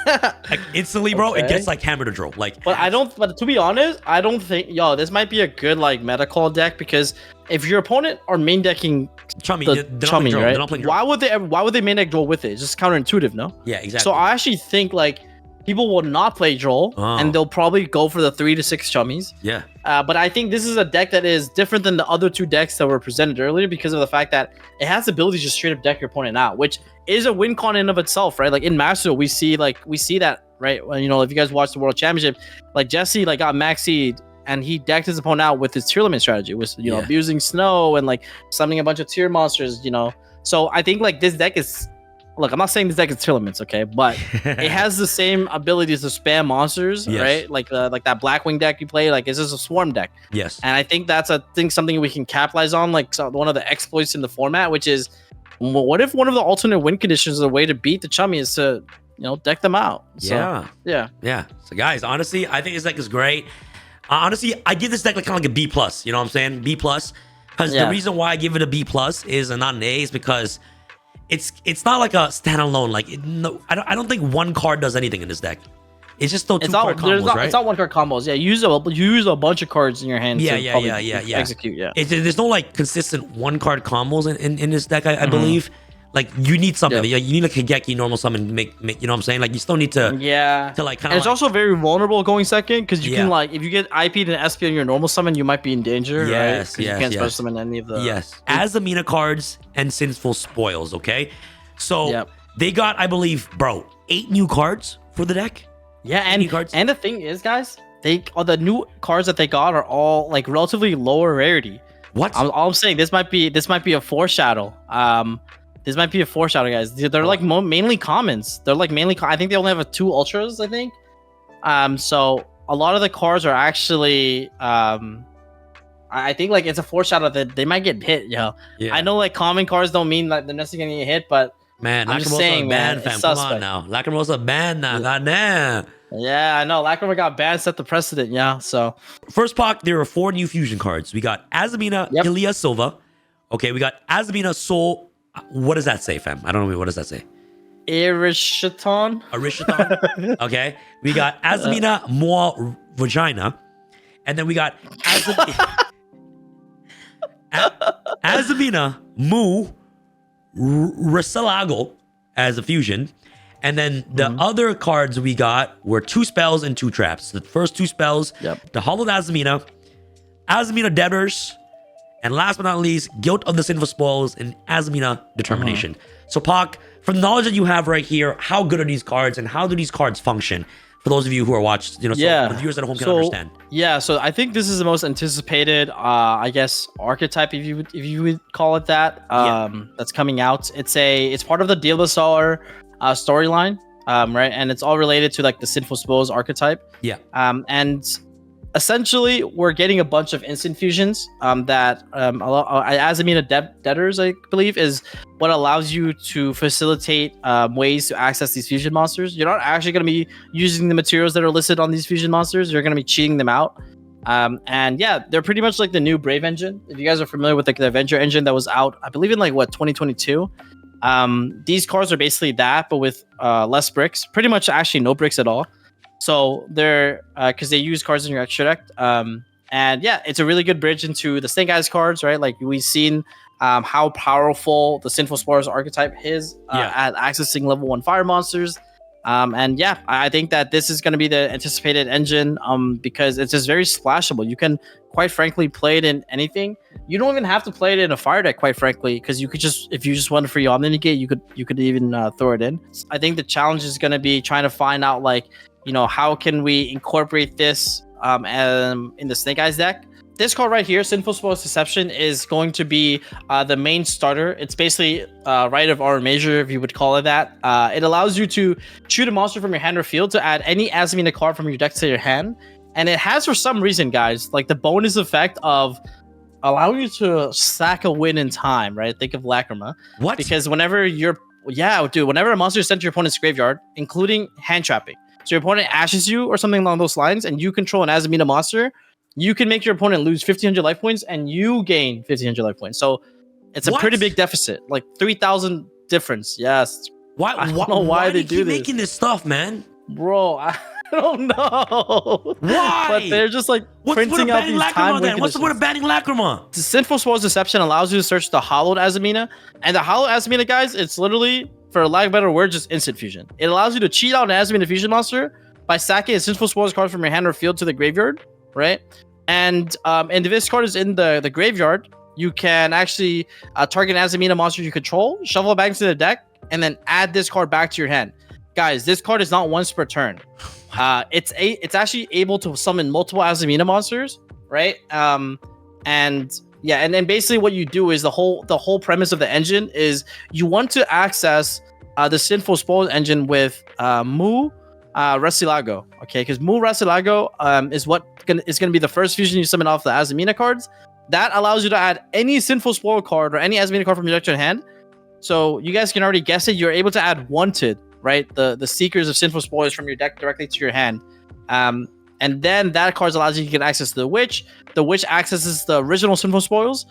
[SPEAKER 1] Like instantly, bro, it
[SPEAKER 2] Okay.
[SPEAKER 1] gets like hammer to draw. Like,
[SPEAKER 2] But to be honest, I don't think this might be a good like meta call deck because if your opponent are main decking
[SPEAKER 1] chummy,
[SPEAKER 2] the
[SPEAKER 1] they're not playing
[SPEAKER 2] chummy,
[SPEAKER 1] draw.
[SPEAKER 2] right?
[SPEAKER 1] They're not playing draw.
[SPEAKER 2] Why would they main deck draw with it? It's just counterintuitive, no?
[SPEAKER 1] Yeah, exactly.
[SPEAKER 2] So I actually think like people will not play Joel
[SPEAKER 1] Oh.
[SPEAKER 2] and they'll probably go for the 3 to 6 chummies.
[SPEAKER 1] Yeah.
[SPEAKER 2] But I think this is a deck that is different than the other two decks that were presented earlier because of the fact that it has the ability to just straight up deck your opponent out, which is a win con in of itself, right? Like in Master, we see that, right? When, if you guys watch the World Championship, like Jesse like got max seed and he decked his opponent out with his tier limit strategy, with
[SPEAKER 1] Yeah.
[SPEAKER 2] abusing snow and like summoning a bunch of tier monsters, So I think like this deck is. Look, I'm not saying this deck is tier limits, okay, but it has the same abilities to spam monsters,
[SPEAKER 1] Yes.
[SPEAKER 2] right? Like that Blackwing deck you play, like it's just a swarm deck,
[SPEAKER 1] Yes.
[SPEAKER 2] and I think that's something we can capitalize on, like one of the exploits in the format, which is what if one of the alternate win conditions, the way to beat the chummy is to deck them out. So,
[SPEAKER 1] Yeah. So guys, honestly, I think this deck is great. Honestly, I give this deck like kind of like a B plus. You know what I'm saying? B plus. Because the reason why I give it a B plus is and not an A is because it's not like a standalone. Like I don't think one card does anything in this deck. It's just those two card combos, right?
[SPEAKER 2] It's not one card combos. Yeah, you use a bunch of cards in your hand.
[SPEAKER 1] Yeah,
[SPEAKER 2] to
[SPEAKER 1] yeah,
[SPEAKER 2] probably
[SPEAKER 1] yeah.
[SPEAKER 2] Execute. Yeah.
[SPEAKER 1] There's no like consistent one card combos in this deck. I believe. Like you need something.
[SPEAKER 2] Yep.
[SPEAKER 1] You need like a Higeki normal summon to make you know what I'm saying? Like you still need to to like kind
[SPEAKER 2] And
[SPEAKER 1] of
[SPEAKER 2] it's also very vulnerable going second because you
[SPEAKER 1] Yeah.
[SPEAKER 2] can like if you get IP'd and SP on your normal summon, you might be in danger.
[SPEAKER 1] Yes,
[SPEAKER 2] right? 'Cause
[SPEAKER 1] yes,
[SPEAKER 2] you can't special
[SPEAKER 1] yes.
[SPEAKER 2] summon any of the.
[SPEAKER 1] Azamina cards and Sinful Spoils, okay? So
[SPEAKER 2] Yep.
[SPEAKER 1] they got, I believe, bro, 8 new cards for the deck.
[SPEAKER 2] Yeah,
[SPEAKER 1] Any cards?
[SPEAKER 2] and the thing is, guys, the new cards that they got are all like relatively lower rarity.
[SPEAKER 1] What?
[SPEAKER 2] All I'm saying, this might be a foreshadow. This might be a foreshadow, guys. They're like mainly commons. They're like mainly. I think they only have 2 ultras. I think. So a lot of the cards are actually. I think like it's a foreshadow that they might get hit.
[SPEAKER 1] Yeah.
[SPEAKER 2] I know like common cards don't mean that they're necessarily gonna get hit, but
[SPEAKER 1] Man,
[SPEAKER 2] I'm just
[SPEAKER 1] Lacrimosa
[SPEAKER 2] saying, man,
[SPEAKER 1] banned, fam.
[SPEAKER 2] it's
[SPEAKER 1] Come on
[SPEAKER 2] suspect.
[SPEAKER 1] now. Lacrimosa banned now. Goddamn.
[SPEAKER 2] yeah, I know Lacrimosa got banned, set the precedent. Yeah, so
[SPEAKER 1] First pack, there are 4 new fusion cards. We got Azamina,
[SPEAKER 2] Yep.
[SPEAKER 1] Ilia Silva. Okay, we got Azamina Soul. What does that say, fam? I don't know. What does that say?
[SPEAKER 2] Irishaton.
[SPEAKER 1] Arishathon. Okay. We got Azamina Moa Vagina. And then we got Azamina Mu Risalago as a fusion. And then the other cards we got were 2 spells and 2 traps. The first 2 spells,
[SPEAKER 2] Yep.
[SPEAKER 1] the Hollowed Azamina, Azamina Debtors, and last but not least, Guilt of the Sinful Spoils and Azamina Determination. So, Pak, from the knowledge that you have right here, how good are these cards and how do these cards function? For those of you who are watching, so the viewers at home can understand.
[SPEAKER 2] Yeah, so I think this is the most anticipated, I guess, archetype if you would call it that. That's coming out. It's part of the Dealbasar storyline, right? And it's all related to like the Sinful Spoils archetype.
[SPEAKER 1] Yeah.
[SPEAKER 2] And essentially, we're getting a bunch of instant fusions that Azamina Debtors, I believe, is what allows you to facilitate ways to access these fusion monsters. You're not actually going to be using the materials that are listed on these fusion monsters. You're going to be cheating them out. And yeah, they're pretty much like the new Brave engine. If you guys are familiar with like the Avenger engine that was out, I believe in like 2022. These cards are basically that, but with less bricks. Pretty much actually no bricks at all. So they're because they use cards in your extra deck. And yeah, it's a really good bridge into the Snake Eyes cards, right? Like we've seen how powerful the Sinful Spores archetype is at accessing level 1 fire monsters. And yeah, I think that this is going to be the anticipated engine because it's just very splashable. You can quite frankly play it in anything. You don't even have to play it in a fire deck, quite frankly, because you could just, if you just want a free Omni-Negate, you could even throw it in. I think the challenge is going to be trying to find out, like, how can we incorporate this in the Snake Eyes deck. This card right here, Sinful Spoil's Deception, is going to be the main starter. It's basically Rite of Our Major, if you would call it that. It allows you to shoot a monster from your hand or field to add any Azamina card from your deck to your hand. And it has, for some reason, guys, like the bonus effect of allowing you to sack a win in time, right? Think of Lacrima.
[SPEAKER 1] What?
[SPEAKER 2] Because whenever whenever a monster is sent to your opponent's graveyard, including hand trapping, so your opponent ashes you or something along those lines, and you control an Azamina monster, you can make your opponent lose 1,500 life points, and you gain 1,500 life points. So it's a pretty big deficit, like 3,000 difference. Yes.
[SPEAKER 1] Why?
[SPEAKER 2] I don't know why they do
[SPEAKER 1] keep
[SPEAKER 2] this.
[SPEAKER 1] making this stuff, man?
[SPEAKER 2] Bro, I don't know.
[SPEAKER 1] Why?
[SPEAKER 2] But they're just like printing out these time
[SPEAKER 1] then? What's the point of banning Lacrima?
[SPEAKER 2] The Sinful Spoil's Deception allows you to search the Hollowed Azamina, and the Hollowed Azamina, guys, it's literally, for lack of a better word, just instant fusion. It allows you to cheat out an Azamina fusion monster by sacking a Sinful Spoil's card from your hand or field to the graveyard, right? And if this card is in the graveyard, you can actually target an Azamina monster you control, shuffle it back into the deck, and then add this card back to your hand. Guys, this card is not once per turn. It's actually able to summon multiple Azamina monsters, right? And then basically what you do is the whole premise of the engine is you want to access the Sinful Spoils engine with Mu Resilago, okay? Because Mu Resilago is going to be the first fusion you summon off the Azamina cards. That allows you to add any Sinful Spoil card or any Azamina card from your deck to your hand. So you guys can already guess it. You're able to add Wanted, right? The Seekers of Sinful Spoils from your deck directly to your hand. And then that card allows you to get access to the Witch. The Witch accesses the original Sinful Spoils.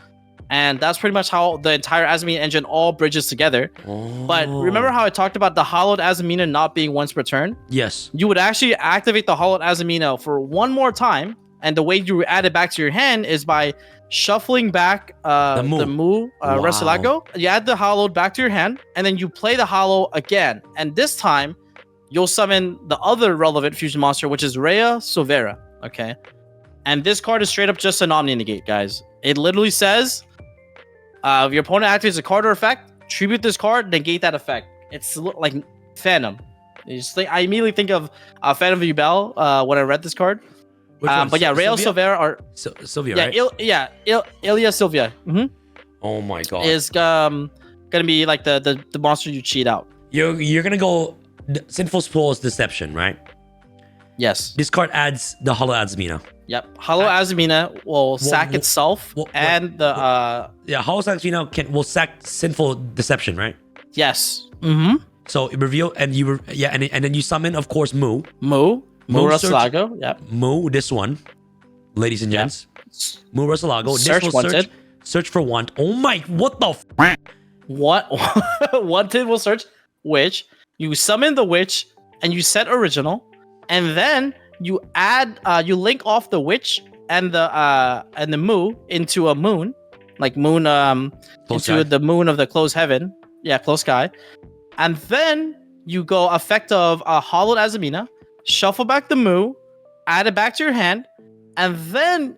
[SPEAKER 2] And that's pretty much how the entire Azamina engine all bridges together.
[SPEAKER 1] Oh.
[SPEAKER 2] But remember how I talked about the Hollowed Azamina not being once per turn?
[SPEAKER 1] Yes.
[SPEAKER 2] You would actually activate the Hollowed Azamina for one more time. And the way you add it back to your hand is by shuffling back the Mu Resilago. You add the Hollowed back to your hand, and then you play the Hollow again. And this time, you'll summon the other relevant fusion monster, which is Rhea Silvera. Okay? And this card is straight up just an Omni-Negate, guys. It literally says, if your opponent activates a card or effect, tribute this card, negate that effect. It's like Phantom. I immediately think of Phantom of Yubel when I read this card. But yeah, Rhea Silvera are
[SPEAKER 1] Sylvia, right?
[SPEAKER 2] Ilya Sylvia. Mm-hmm.
[SPEAKER 1] Oh my god.
[SPEAKER 2] Is gonna be like the monster you cheat out.
[SPEAKER 1] You're gonna go Sinful Spoil's Deception, right?
[SPEAKER 2] Yes.
[SPEAKER 1] This card adds the Hollow Azamina.
[SPEAKER 2] Yep. Hollow Azamina will sack itself and the
[SPEAKER 1] Hollow Azamina will sack Sinful Deception, right?
[SPEAKER 2] Yes. Mm-hmm.
[SPEAKER 1] So it reveal and then you summon, of course, Mu
[SPEAKER 2] Resilago. Yep.
[SPEAKER 1] Mu, this one, ladies and gents. Mu Resilago.
[SPEAKER 2] Search Wanted.
[SPEAKER 1] Search for Want. Oh my! What the?
[SPEAKER 2] What? Wanted will search Witch. You summon the Witch and you set original, and then you add you link off the Witch and the Mu into a moon, like moon into the moon of the closed heaven. Yeah, closed sky. And then you go effect of Hollowed Azamina, shuffle back the Mu, add it back to your hand, and then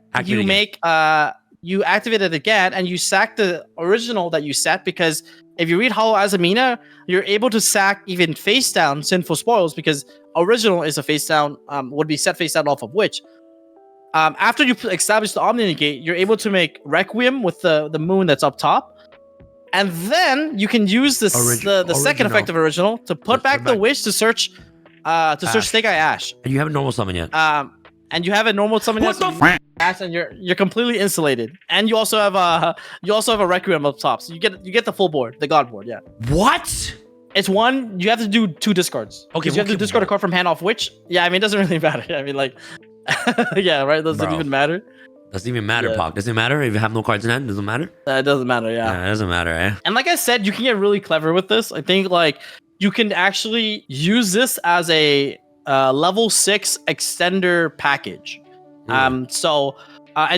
[SPEAKER 2] you activate it again, and you sack the original that you set, because if you read Hollow Azamina, you're able to sack even face down Sinful Spoils, because original is a face down, would be set face down off of Witch. After you establish the Omni-Negate, you're able to make Requiem with the moon that's up top. And then you can use the second effect of original to put back the Wish to search Snake Eye Ash.
[SPEAKER 1] And you haven't normal summon yet.
[SPEAKER 2] And you have a normal summon yet. Ash, and you're completely insulated. And you also have a Requiem up top. So you get the full board, the God board, yeah.
[SPEAKER 1] What?
[SPEAKER 2] It's one, you have to do 2 discards.
[SPEAKER 1] Okay.
[SPEAKER 2] You have to discard a card from hand off Witch. Yeah, I mean, it doesn't really matter. I mean, like, yeah, right? Does it even matter?
[SPEAKER 1] Doesn't even matter, yeah. Doesn't it matter if you have no cards in hand? Doesn't matter?
[SPEAKER 2] It doesn't matter, yeah.
[SPEAKER 1] It doesn't matter, eh?
[SPEAKER 2] And like I said, you can get really clever with this. I think, like, you can actually use this as a level 6 extender package. And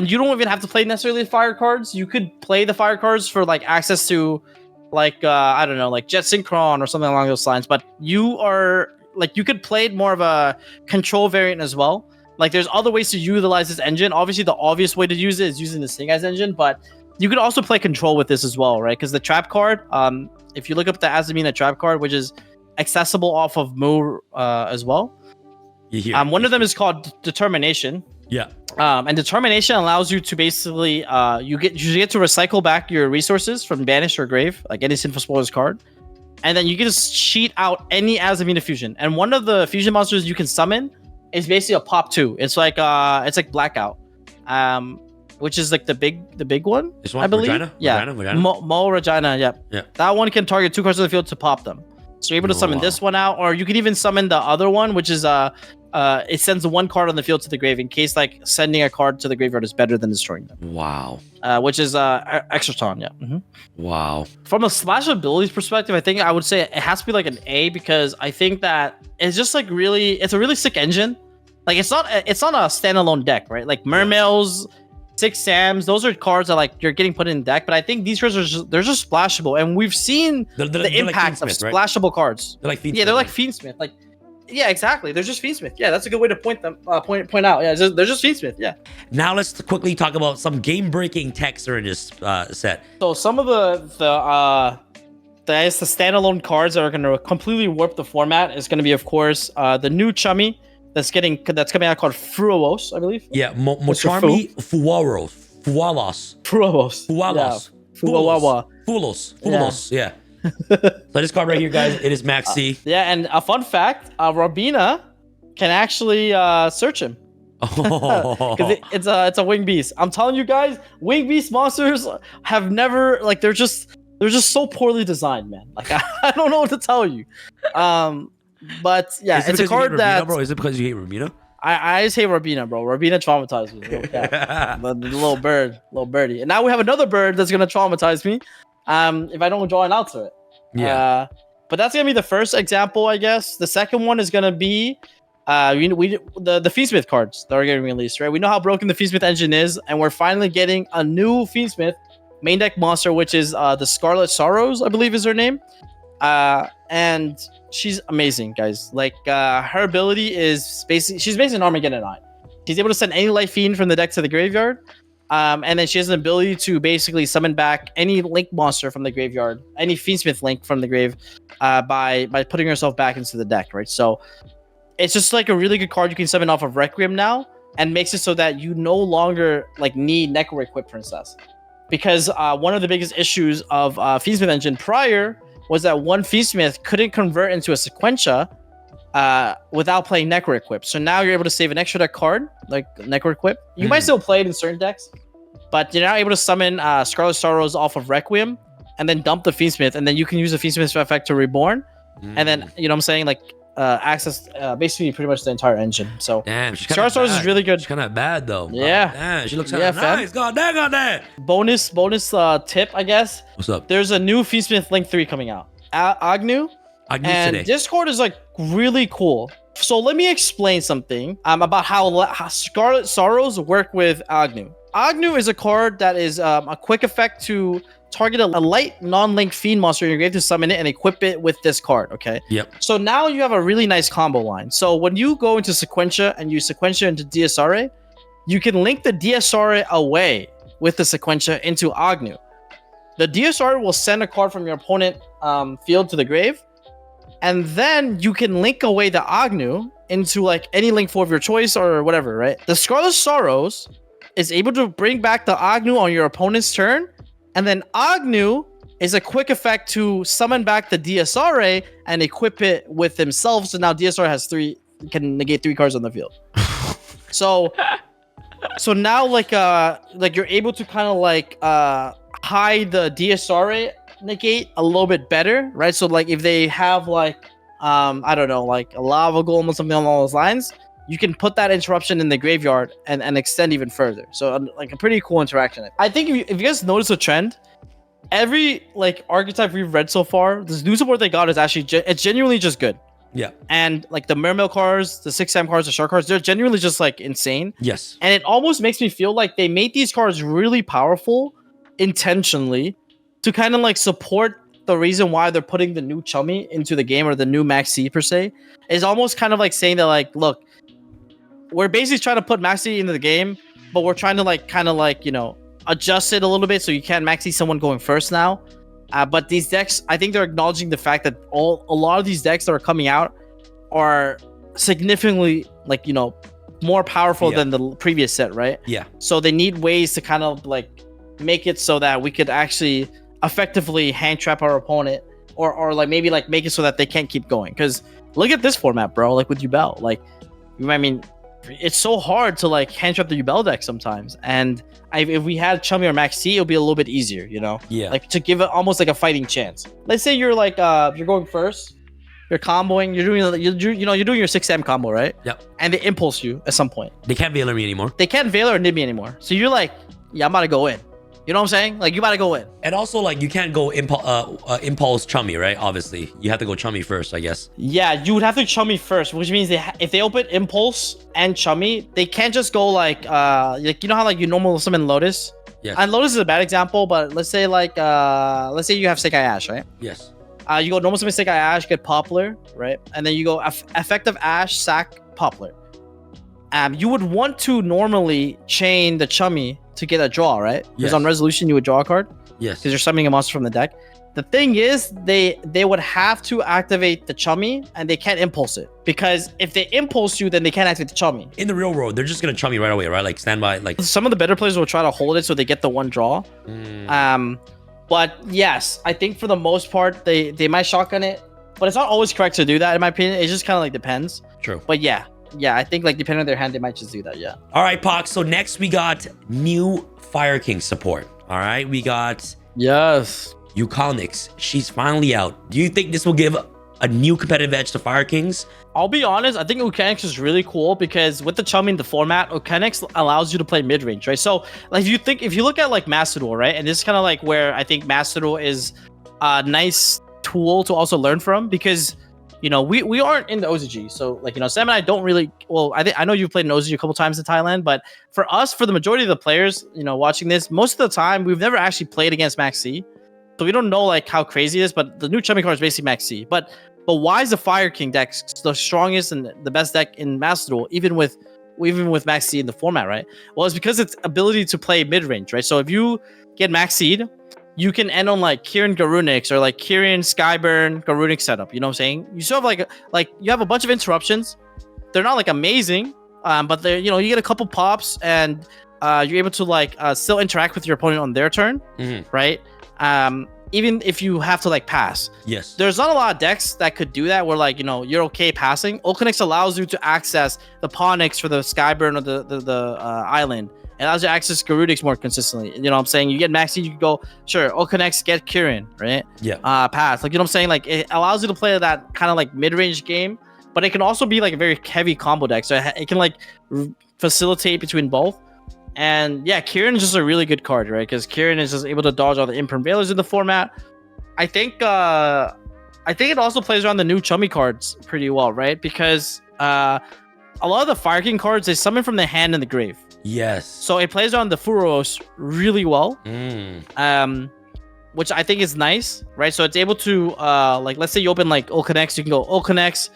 [SPEAKER 2] you don't even have to play necessarily fire cards. You could play the fire cards for, like, access to, like, I don't know, like Jet Synchron or something along those lines. But you are like you could play it more of a control variant as well. Like there's other ways to utilize this engine. Obviously, the obvious way to use it is using the Snake Eyes engine, but you could also play control with this as well, right? Because the trap card, if you look up the Azamina trap card, which is accessible off of Moo as well. One of them is called Determination.
[SPEAKER 1] Yeah.
[SPEAKER 2] And Determination allows you to basically you get to recycle back your resources from Banish or Grave, like any Sinful Spoilers card. And then you can just cheat out any Azamina fusion. And one of the fusion monsters you can summon is basically a pop 2. It's like Blackout. Which is like the big one.
[SPEAKER 1] This one,
[SPEAKER 2] I believe.
[SPEAKER 1] Regina?
[SPEAKER 2] Yeah.
[SPEAKER 1] Regina?
[SPEAKER 2] Mo Regina, yeah.
[SPEAKER 1] Yeah.
[SPEAKER 2] That one can target 2 cards on the field to pop them. So you're able to summon this one out, or you can even summon the other one, which is it sends 1 card on the field to the grave in case like sending a card to the graveyard is better than destroying them.
[SPEAKER 1] Wow.
[SPEAKER 2] Which is Extraton, yeah. Mm-hmm.
[SPEAKER 1] Wow.
[SPEAKER 2] From a splash abilities perspective, I think I would say it has to be like an A, because I think that it's just like it's a really sick engine. Like it's not a standalone deck, right? Like Mimighouls, 6 Sams, those are cards that like you're getting put in deck, but I think these cards they're just splashable, and we've seen the impact of splashable cards.
[SPEAKER 1] They're like Fiendsmith.
[SPEAKER 2] Yeah, they're like Fiendsmith. Like, yeah, exactly. They're just Fiendsmith. Yeah, that's a good way to point out. Yeah, they're just Fiendsmith. Yeah.
[SPEAKER 1] Now let's quickly talk about some game-breaking techs are in this set.
[SPEAKER 2] So some of the standalone cards that are going to completely warp the format is going to be, of course, the new Chummy that's coming out called Fruos, I believe.
[SPEAKER 1] Yeah, Mocharmy Fualos. Yeah. So this card right here, guys, it is Max C.
[SPEAKER 2] Yeah, and a fun fact, Robina can actually search him. Because it's a wing beast. I'm telling you guys, wing beast monsters have never, like, they're just so poorly designed, man. Like I don't know what to tell you. But yeah, it's a card that.
[SPEAKER 1] Bro, is it because you hate Robina?
[SPEAKER 2] I just hate Robina, bro. Robina traumatized me. The little birdie. And now we have another bird that's gonna traumatize me. If I don't draw an out to it.
[SPEAKER 1] Yeah.
[SPEAKER 2] But that's gonna be the first example, I guess. The second one is gonna be the Fiendsmith cards that are getting released, right? We know how broken the Fiendsmith engine is, and we're finally getting a new Fiendsmith main deck monster, which is the Scarlet Sorrows, I believe is her name. And she's amazing, guys. Like her ability is she's basically an Armageddon Eye. She's able to send any Life Fiend from the deck to the graveyard. And then she has an ability to basically summon back any Link monster from the graveyard, any Fiendsmith Link from the grave, by putting herself back into the deck, right? So it's just like a really good card you can summon off of Requiem now, and makes it so that you no longer like need Necro Equip Princess. Because one of the biggest issues of Fiendsmith Engine prior was that one Fiendsmith couldn't convert into a Sequentia without playing Necro Equip. So now you're able to save an extra deck card, like Necro Equip. You might still play it in certain decks, but you're now able to summon Scarlet Sorrows off of Requiem, and then dump the Fiendsmith, and then you can use the Fiendsmith effect to Reborn, and then, you know what I'm saying, like, access basically pretty much the entire engine. So
[SPEAKER 1] damn,
[SPEAKER 2] Scarlet Sorrows is really good.
[SPEAKER 1] She's kind of bad though.
[SPEAKER 2] Yeah.
[SPEAKER 1] Damn, she looks kind of nice. God dang on that.
[SPEAKER 2] Bonus tip, I guess.
[SPEAKER 1] What's up?
[SPEAKER 2] There's a new Fiendsmith Link 3 coming out. Agnew. And
[SPEAKER 1] today.
[SPEAKER 2] Discord is like really cool. So let me explain something about how Scarlet Sorrows work with Agnew. Agnew is a card that is a quick effect to target a light non-link fiend monster in your grave to summon it and equip it with this card, okay?
[SPEAKER 1] Yep.
[SPEAKER 2] So now you have a really nice combo line. So when you go into Sequentia and you Sequentia into DSRA, you can link the DSRA away with the Sequentia into Agnew. The DSRA will send a card from your opponent field to the grave, and then you can link away the Agnew into like any link 4 of your choice or whatever, right? The Scarlet Sorrows is able to bring back the Agnew on your opponent's turn, and then Agnew is a quick effect to summon back the DSRA and equip it with himself. So now DSRA has can negate 3 cards on the field. So now like you're able to kind of like hide the DSRA negate a little bit better, right? So like if they have like I don't know, like a lava golem or something along those lines, you can put that interruption in the graveyard and extend even further. So like a pretty cool interaction. I think if you guys notice a trend, every like archetype we've read so far, this new support they got is actually it's genuinely just good.
[SPEAKER 1] Yeah.
[SPEAKER 2] And like the Mermail cards, the 6 Sam cards, the Shark cards, they're genuinely just like insane.
[SPEAKER 1] Yes.
[SPEAKER 2] And it almost makes me feel like they made these cards really powerful intentionally to kind of like support the reason why they're putting the new Chummy into the game, or the new Maxi per se, is almost kind of like saying that, like, look, we're basically trying to put Maxi into the game, but we're trying to like kind of like, you know, adjust it a little bit so you can't Maxi someone going first now. But these decks, I think they're acknowledging the fact that a lot of these decks that are coming out are significantly, like, you know, more powerful than the previous set, right?
[SPEAKER 1] Yeah.
[SPEAKER 2] So they need ways to kind of like make it so that we could actually effectively hand trap our opponent, or like maybe like make it so that they can't keep going. Because look at this format, bro. Like with Yubel, like, I mean, it's so hard to like hand trap the Yubel deck sometimes. And if we had Chummy or Max C, it'll be a little bit easier, you know?
[SPEAKER 1] Yeah.
[SPEAKER 2] Like to give it almost like a fighting chance. Let's say you're like you're going first, you're comboing, you're doing your 6M combo, right?
[SPEAKER 1] Yep.
[SPEAKER 2] And they impulse you at some point.
[SPEAKER 1] They can't Veiler me anymore.
[SPEAKER 2] They can't Veiler or nib me anymore. So you're like, yeah, I'm about to go in. You know what I'm saying? Like, you about to go in.
[SPEAKER 1] And also, like, you can't go impulse Chummy, right? Obviously, you have to go Chummy first, I guess.
[SPEAKER 2] Yeah, you would have to Chummy first, which means if they open impulse and Chummy, they can't just go like you know how like you normal summon Lotus.
[SPEAKER 1] Yes.
[SPEAKER 2] And Lotus is a bad example, but let's say like let's say you have Sekai Ash, right?
[SPEAKER 1] Yes.
[SPEAKER 2] You go normal summon Sekai Ash, get Poplar, right? And then you go effective Ash, sack Poplar. You would want to normally chain the Chummy to get a draw, right? Because
[SPEAKER 1] Yes.
[SPEAKER 2] on resolution you would draw a card.
[SPEAKER 1] Yes.
[SPEAKER 2] Because you're summoning a monster from the deck. The thing is, they would have to activate the Chummy, and they can't impulse it. Because if they impulse you, then they can't activate the Chummy.
[SPEAKER 1] In the real world, they're just gonna Chummy right away, right? Like stand by, like.
[SPEAKER 2] Some of the better players will try to hold it so they get the one draw. But yes, I think for the most part, they might shotgun it. But it's not always correct to do that, in my opinion. It just kind of like depends.
[SPEAKER 1] True.
[SPEAKER 2] But yeah, I think like depending on their hand, they might just do that. Yeah.
[SPEAKER 1] All right, Pox. So next we got new Fire King support. All right, we got
[SPEAKER 2] Yes.
[SPEAKER 1] Euconix. She's finally out. Do you think this will give a new competitive edge to Fire Kings?
[SPEAKER 2] I'll be honest, I think Euconix is really cool because with the Chummy in the format, Euconix allows you to play mid-range, right? So like if you look at like Master Duel, right? And this is kind of like where I think Master Duel is a nice tool to also learn from, because you know, we aren't in the OZG. So like, you know, Sam and I don't really, well, I know you've played an OZG a couple times in Thailand, but for us, for the majority of the players, you know, watching this, most of the time, we've never actually played against Max C. So we don't know like how crazy it is, but the new Chummy card is basically Max C. But why is the Fire King deck the strongest and the best deck in Master Duel, even with Max C in the format, right? Well, it's because its ability to play mid-range, right? So if you get Max Seed, you can end on like Kirin Garunix or like Kirin Skyburn Garunix setup. You know what I'm saying? You still have like you have a bunch of interruptions. They're not like amazing, but they're, you know, you get a couple pops and you're able to like still interact with your opponent on their turn, right? Even if you have to like pass. Yes. There's not a lot of decks that could do that where like, you know, you're okay passing. Ulcanix allows you to access the Ponix for the Skyburn or the island. It allows you to access Garudix more consistently. You know what I'm saying? You get Maxi, you can go, sure, Ulcanix, get Kirin, right? Yeah. Pass. Like, you know what I'm saying? Like, it allows you to play that kind of like mid-range game, but it can also be like a very heavy combo deck. So it can like facilitate between both. And yeah, Kirin is just a really good card, right? Because Kirin is just able to dodge all the imperm veilers in the format. I think it also plays around the new Chummy cards pretty well, right? Because a lot of the Fire King cards, they summon from the hand and the grave. Yes. So it plays on the Furos really well. Which I think is nice, right? So it's able to like, let's say you open like Ulcanix, you can go Ulcanix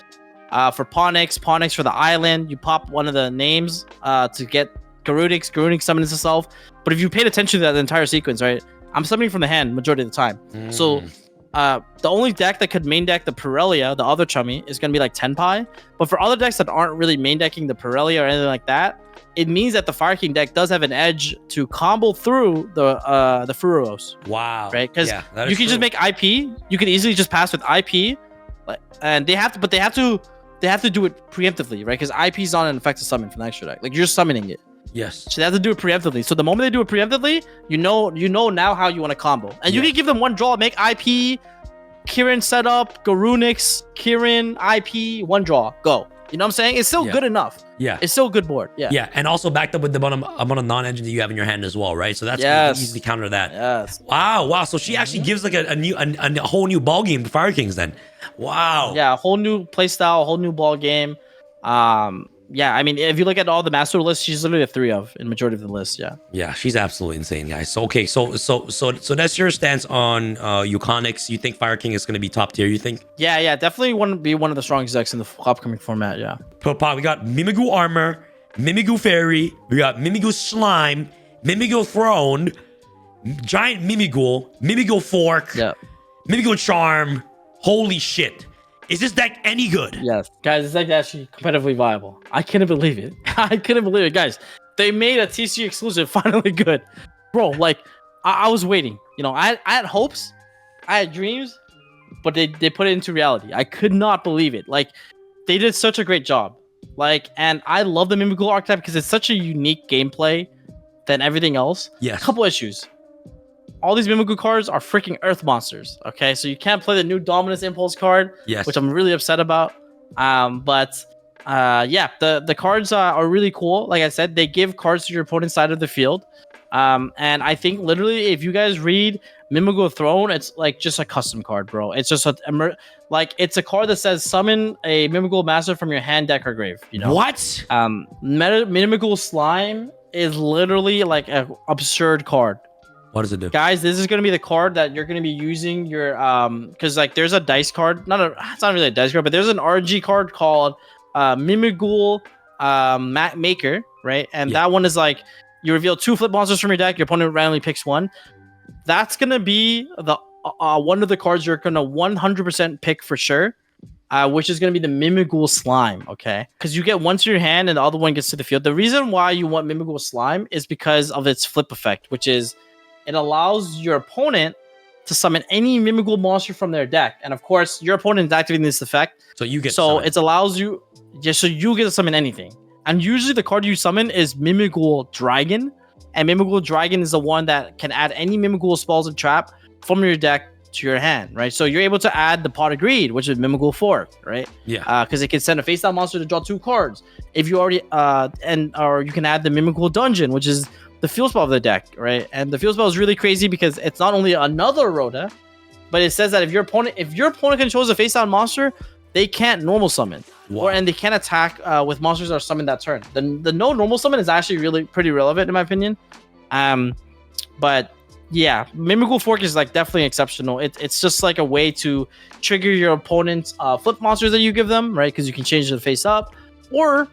[SPEAKER 2] for Ponix for the island. You pop one of the names to get Garunix summons itself. But if you paid attention to that entire sequence, right? I'm summoning from the hand majority of the time. So the only deck that could main deck the Pirellia, the other Chummy, is going to be like Tenpai. But for other decks that aren't really main decking the Pirellia or anything like that, it means that the Fire King deck does have an edge to combo through the Furos. Wow. Right? Because you can just make IP. You can easily just pass with IP. And they have to do it preemptively, right? Because IP is not an effective summon from the extra deck. Like, you're summoning it. Yes. So they have to do it preemptively. So the moment they do it preemptively, you know now how you want to combo. And you can give them one draw, make IP, Kirin setup, Garunix, Kirin, IP, one draw, go. You know what I'm saying? It's still good enough. Yeah. It's still a good board. Yeah. Yeah. And also backed up with the amount of non-engine that you have in your hand as well, right? So that's easy to counter that. Yes. Wow. So she actually gives like a whole new ball game to Fire Kings then. Wow. Yeah, a whole new playstyle, a whole new ball game. yeah, I mean, if you look at all the master lists, she's literally a 3 of in majority of the list. Yeah.
[SPEAKER 1] Yeah, she's absolutely insane, guys. So okay, so that's your stance on Euconics. You think Fire King is gonna be top tier? You think?
[SPEAKER 2] Yeah, definitely want to be one of the strongest decks in the upcoming format. Yeah.
[SPEAKER 1] Pop, we got Mimighou Armor, Mimighou Fairy, we got Mimighou Slime, Mimighou Throne, Giant Mimighoul, Mimighou Fork,
[SPEAKER 2] Yeah.
[SPEAKER 1] Mimighou Charm. Holy shit. Is this deck any good?
[SPEAKER 2] Yes, guys, it's like actually competitively viable. I couldn't believe it. I couldn't believe it, guys. They made a TC exclusive finally good, bro. Like I was waiting. You know, I had hopes, I had dreams, but they put it into reality. I could not believe it. Like they did such a great job. Like, and I love the Mimighoul archetype because it's such a unique gameplay than everything else.
[SPEAKER 1] Yes.
[SPEAKER 2] Couple issues. All these Mimighoul cards are freaking Earth monsters. Okay, so you can't play the new Dominus Impulse card,
[SPEAKER 1] Yes.
[SPEAKER 2] which I'm really upset about. But yeah, the cards are really cool. Like I said, they give cards to your opponent's side of the field. And I think literally, if you guys read Mimighoul Throne, it's like just a custom card, bro. It's just like it's a card that says summon a Mimighoul Master from your hand, deck, or grave. You know
[SPEAKER 1] What?
[SPEAKER 2] Mimighoul Slime is literally like an absurd card.
[SPEAKER 1] What does it do?
[SPEAKER 2] Guys, this is going to be the card that you're going to be using your because like there's a dice card, it's not really a dice card, but there's an RNG card called Mimighoul Maker, right? And that one is like you reveal 2 flip monsters from your deck, your opponent randomly picks one. That's going to be the one of the cards you're going to 100% pick for sure. Which is going to be the Mimighoul Slime, okay? Because you get one to your hand and the other one gets to the field. The reason why you want Mimighoul Slime is because of its flip effect, which is it allows your opponent to summon any Mimighoul monster from their deck. And of course, your opponent is activating this effect.
[SPEAKER 1] So you get
[SPEAKER 2] so it allows you so you get to summon anything. And usually the card you summon is Mimighoul Dragon. And Mimighoul Dragon is the one that can add any Mimighoul spells and trap from your deck to your hand, right? So you're able to add the Pot of Greed, which is Mimighoul Fork, right?
[SPEAKER 1] Yeah.
[SPEAKER 2] Because it can send a face-down monster to draw 2 cards. If you already or you can add the Mimighoul Dungeon, which is the field spell of the deck, right? And the field spell is really crazy because it's not only another Rhoda, but it says that if your opponent controls a face-down monster, they can't normal summon, and they can't attack with monsters that are summoned that turn. The no normal summon is actually really pretty relevant in my opinion. But yeah, Mimighoul Fork is like definitely exceptional. It's just like a way to trigger your opponent's flip monsters that you give them, right? Because you can change the face up, or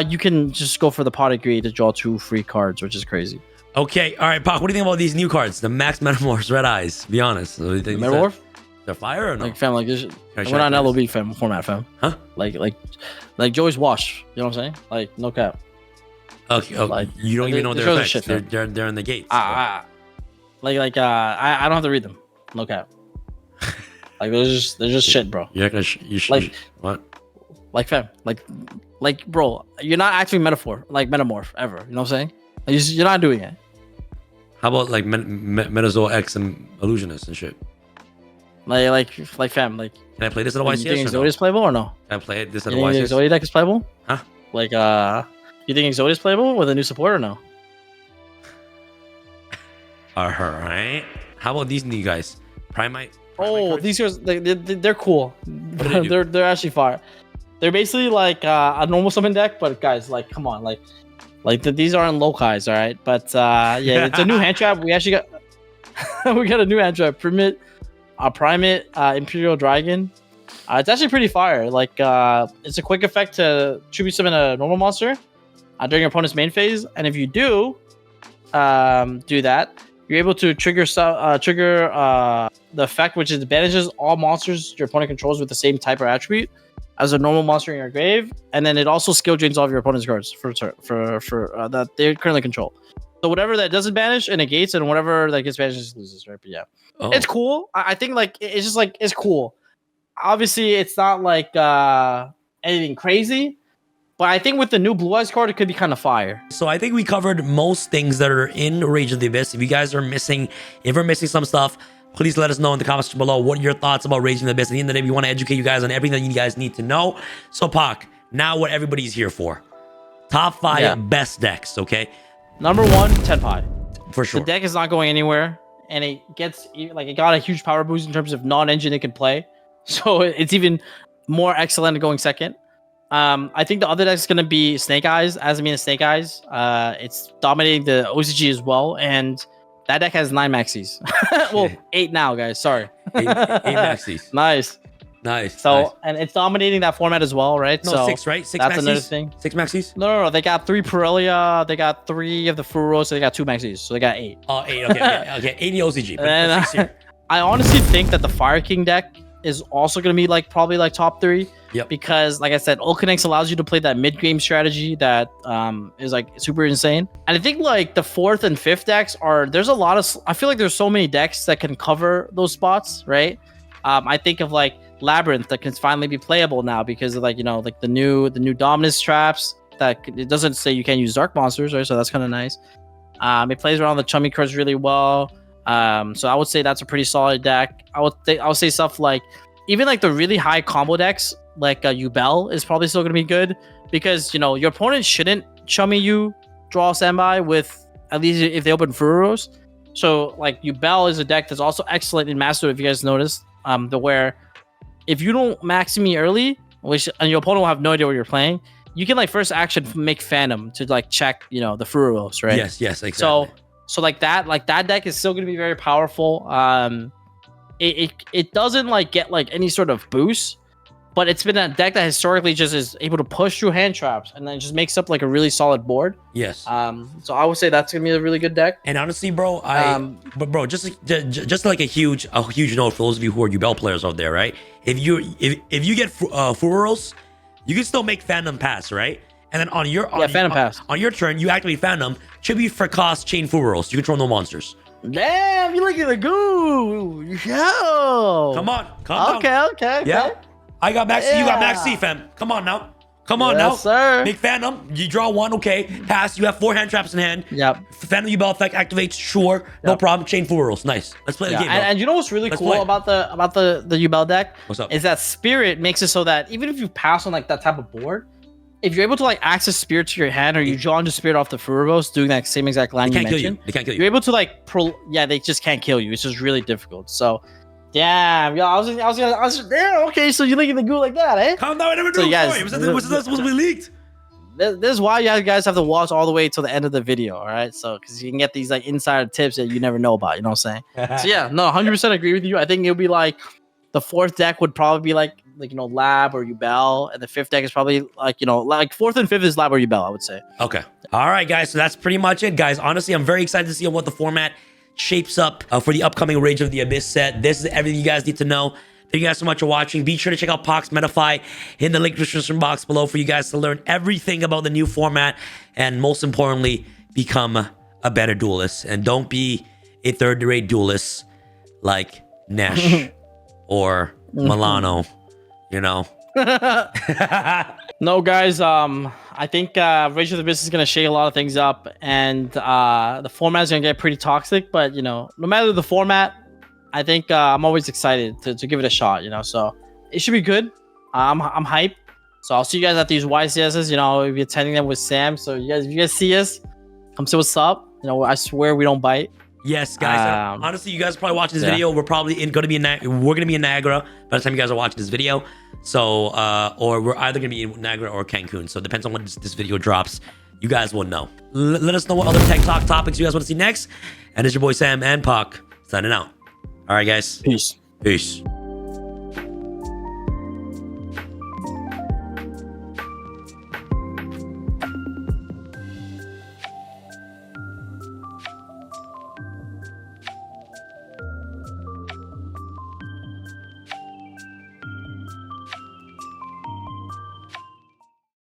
[SPEAKER 2] you can just go for the Pot of Greed to draw 2 free cards, which is crazy.
[SPEAKER 1] Okay, all right, Pac, what do you think about these new cards? The Max Metamorphs, Red Eyes. Be honest. What do you think?
[SPEAKER 2] Metamorph?
[SPEAKER 1] They're fire or no?
[SPEAKER 2] Like fam, like this. We're not an LOB format, fam.
[SPEAKER 1] Huh?
[SPEAKER 2] Like Joey's Wash. You know what I'm saying? Like no cap.
[SPEAKER 1] Okay. Oh, like, you don't even know their effects. Shit, they're in the gates.
[SPEAKER 2] I don't have to read them. No cap. Like they're just shit, bro.
[SPEAKER 1] You're not gonna you should
[SPEAKER 2] like
[SPEAKER 1] what?
[SPEAKER 2] Like fam, like bro, you're not actually metamorph ever. You know what I'm saying? Like, you're not doing it.
[SPEAKER 1] How about like Metazoa X and Illusionist and shit?
[SPEAKER 2] Like fam, like.
[SPEAKER 1] Can I play this at a YCS?
[SPEAKER 2] You think Exodius playable or no?
[SPEAKER 1] Can I play this at a
[SPEAKER 2] YCS? You think Exodius deck is playable?
[SPEAKER 1] Huh?
[SPEAKER 2] Like you think Exodius is playable with a new support or no?
[SPEAKER 1] All right. How about these new guys? Primite.
[SPEAKER 2] Oh,
[SPEAKER 1] cards?
[SPEAKER 2] These guys, they're cool. They're actually fire. They're basically like a normal summon deck, but guys, like, come on, these aren't locais, all right? But yeah, it's a new hand trap. We actually got we got a new hand trap. Primate, Imperial Dragon. It's actually pretty fire. Like, it's a quick effect to tribute summon a normal monster during your opponent's main phase, and if you do that, you're able to trigger the effect, which is banishes all monsters your opponent controls with the same type or attribute as a normal monster in your grave, and then it also skill drains all of your opponent's cards for that they currently control. So whatever that doesn't banish, it negates, and whatever that gets banished just loses, right? But yeah, It's cool. I think like it's just like it's cool. Obviously, it's not like anything crazy, but I think with the new Blue Eyes card, it could be kind of fire.
[SPEAKER 1] So I think we covered most things that are in Rage of the Abyss. If you guys are missing, if we're missing some stuff, please let us know in the comments below. What are your thoughts about Rage of the Abyss? At the end of the day, we want to educate you guys on everything that you guys need to know. So Pac, now what everybody's here for. Top 5 best decks, okay?
[SPEAKER 2] Number 1, Tenpai.
[SPEAKER 1] For sure.
[SPEAKER 2] The deck is not going anywhere, and it got a huge power boost in terms of non-engine it can play. So it's even more excellent at going second. I think the other deck is gonna be Snake Eyes, Azamina Snake Eyes. It's dominating the OCG as well, and that deck has 9 maxis. Well, 8 now, guys. Sorry.
[SPEAKER 1] Eight maxis.
[SPEAKER 2] Nice.
[SPEAKER 1] Nice.
[SPEAKER 2] So,
[SPEAKER 1] nice.
[SPEAKER 2] and it's dominating that format as well, right?
[SPEAKER 1] No,
[SPEAKER 2] so
[SPEAKER 1] 6, right? 6
[SPEAKER 2] that's
[SPEAKER 1] maxis?
[SPEAKER 2] another thing.
[SPEAKER 1] 6 maxis?
[SPEAKER 2] No. They got 3 Purelia. They got 3 of the Furos. So they got 2 maxis. So they got 8.
[SPEAKER 1] Oh, 8. Okay. 8 OCG. But
[SPEAKER 2] And,
[SPEAKER 1] 6 here.
[SPEAKER 2] I honestly think that the Fire King deck is also going to be like probably like top 3.
[SPEAKER 1] Yep.
[SPEAKER 2] Because like I said, Ult Connects allows you to play that mid game strategy that is like super insane. And I think like the 4th and 5th decks there's a lot of, I feel like there's so many decks that can cover those spots, right? I think of like Labyrinth that can finally be playable now because of like, you know, like the new Dominus traps that it doesn't say you can't use dark monsters, right? So that's kind of nice. It plays around the chummy cards really well. So I would say that's a pretty solid deck. I would say stuff like even like the really high combo decks like Yubel is probably still going to be good because, you know, your opponent shouldn't chummy you draw standby with at least if they open Furos. So like Yubel is a deck that's also excellent in Master, if you guys noticed, where if you don't max me early, and your opponent will have no idea what you're playing, you can like first action make Phantom to like check, you know, the Furos, right?
[SPEAKER 1] Yes, exactly.
[SPEAKER 2] So like that deck is still going to be very powerful. It doesn't like get like any sort of boost, but it's been a deck that historically just is able to push through hand traps and then just makes up like a really solid board.
[SPEAKER 1] Yes.
[SPEAKER 2] So I would say that's gonna be a really good deck.
[SPEAKER 1] And honestly, bro, just like a huge note for those of you who are Yubel players out there, right? If you get Furos, you can still make Phantom pass, right? And then on your
[SPEAKER 2] Phantom pass
[SPEAKER 1] on your turn, you activate Phantom. Tribute for cost, chain Furos. You control no monsters.
[SPEAKER 2] Damn, you look at the goo. Yo.
[SPEAKER 1] Come on.
[SPEAKER 2] Okay.
[SPEAKER 1] Yeah. I got Maxi, you got Maxi, fam. Come on now. Yes,
[SPEAKER 2] sir.
[SPEAKER 1] Make Phantom. You draw 1, okay. Pass. You have 4 hand traps in hand.
[SPEAKER 2] Yep.
[SPEAKER 1] Phantom Yubel effect activates. Sure. No problem. Chain Furos. Nice. Let's play the game, bro.
[SPEAKER 2] And you know what's really cool about the Yubel deck?
[SPEAKER 1] What's up?
[SPEAKER 2] Is that Spirit makes it so that even if you pass on like that type of board, if you're able to like access Spirit to your hand or you draw into Spirit off the Furos doing that same exact line you mentioned,
[SPEAKER 1] they can't kill you.
[SPEAKER 2] You're able to like they just can't kill you. It's just really difficult. So damn, yo, I was damn, okay, so you leaking the goo like that, eh?
[SPEAKER 1] Calm down, I never knew. Was that supposed to be leaked?
[SPEAKER 2] This is why you guys have to watch all the way till the end of the video, all right? So because you can get these like insider tips that you never know about, you know what I'm saying? So yeah, no, 100% agree with you. I think it'll be like the 4th deck would probably be like you know, Lab or Yubel, and the 5th deck is probably like, you know, like 4th and 5th is Lab or Yubel, I would say.
[SPEAKER 1] Okay. All right, guys. So that's pretty much it, guys. Honestly, I'm very excited to see what the format shapes up for the upcoming Rage of the Abyss set. This is everything you guys need to know. Thank you guys so much for watching. Be sure to check out Pox Metafy in the link description box below for you guys to learn everything about the new format and most importantly, become a better duelist. And don't be a third-rate duelist like Nash or Milano. You know.
[SPEAKER 2] No, guys. I think Rage of the Abyss is gonna shake a lot of things up, and the format is gonna get pretty toxic. But you know, no matter the format, I think I'm always excited to give it a shot. You know, so it should be good. I'm hyped. So I'll see you guys at these YCSs. You know, we'll be attending them with Sam. So if you guys see us, come say what's up. You know, I swear we don't bite.
[SPEAKER 1] Yes, guys. Honestly, you guys are probably watching this video. We're probably going to be in Niagara by the time you guys are watching this video. So, or we're either going to be in Niagara or Cancun. So it depends on when this video drops. You guys will know. Let us know what other tech talk topics you guys want to see next. And it's your boy Sam and Puck signing out. All right, guys.
[SPEAKER 2] Peace.
[SPEAKER 1] Peace.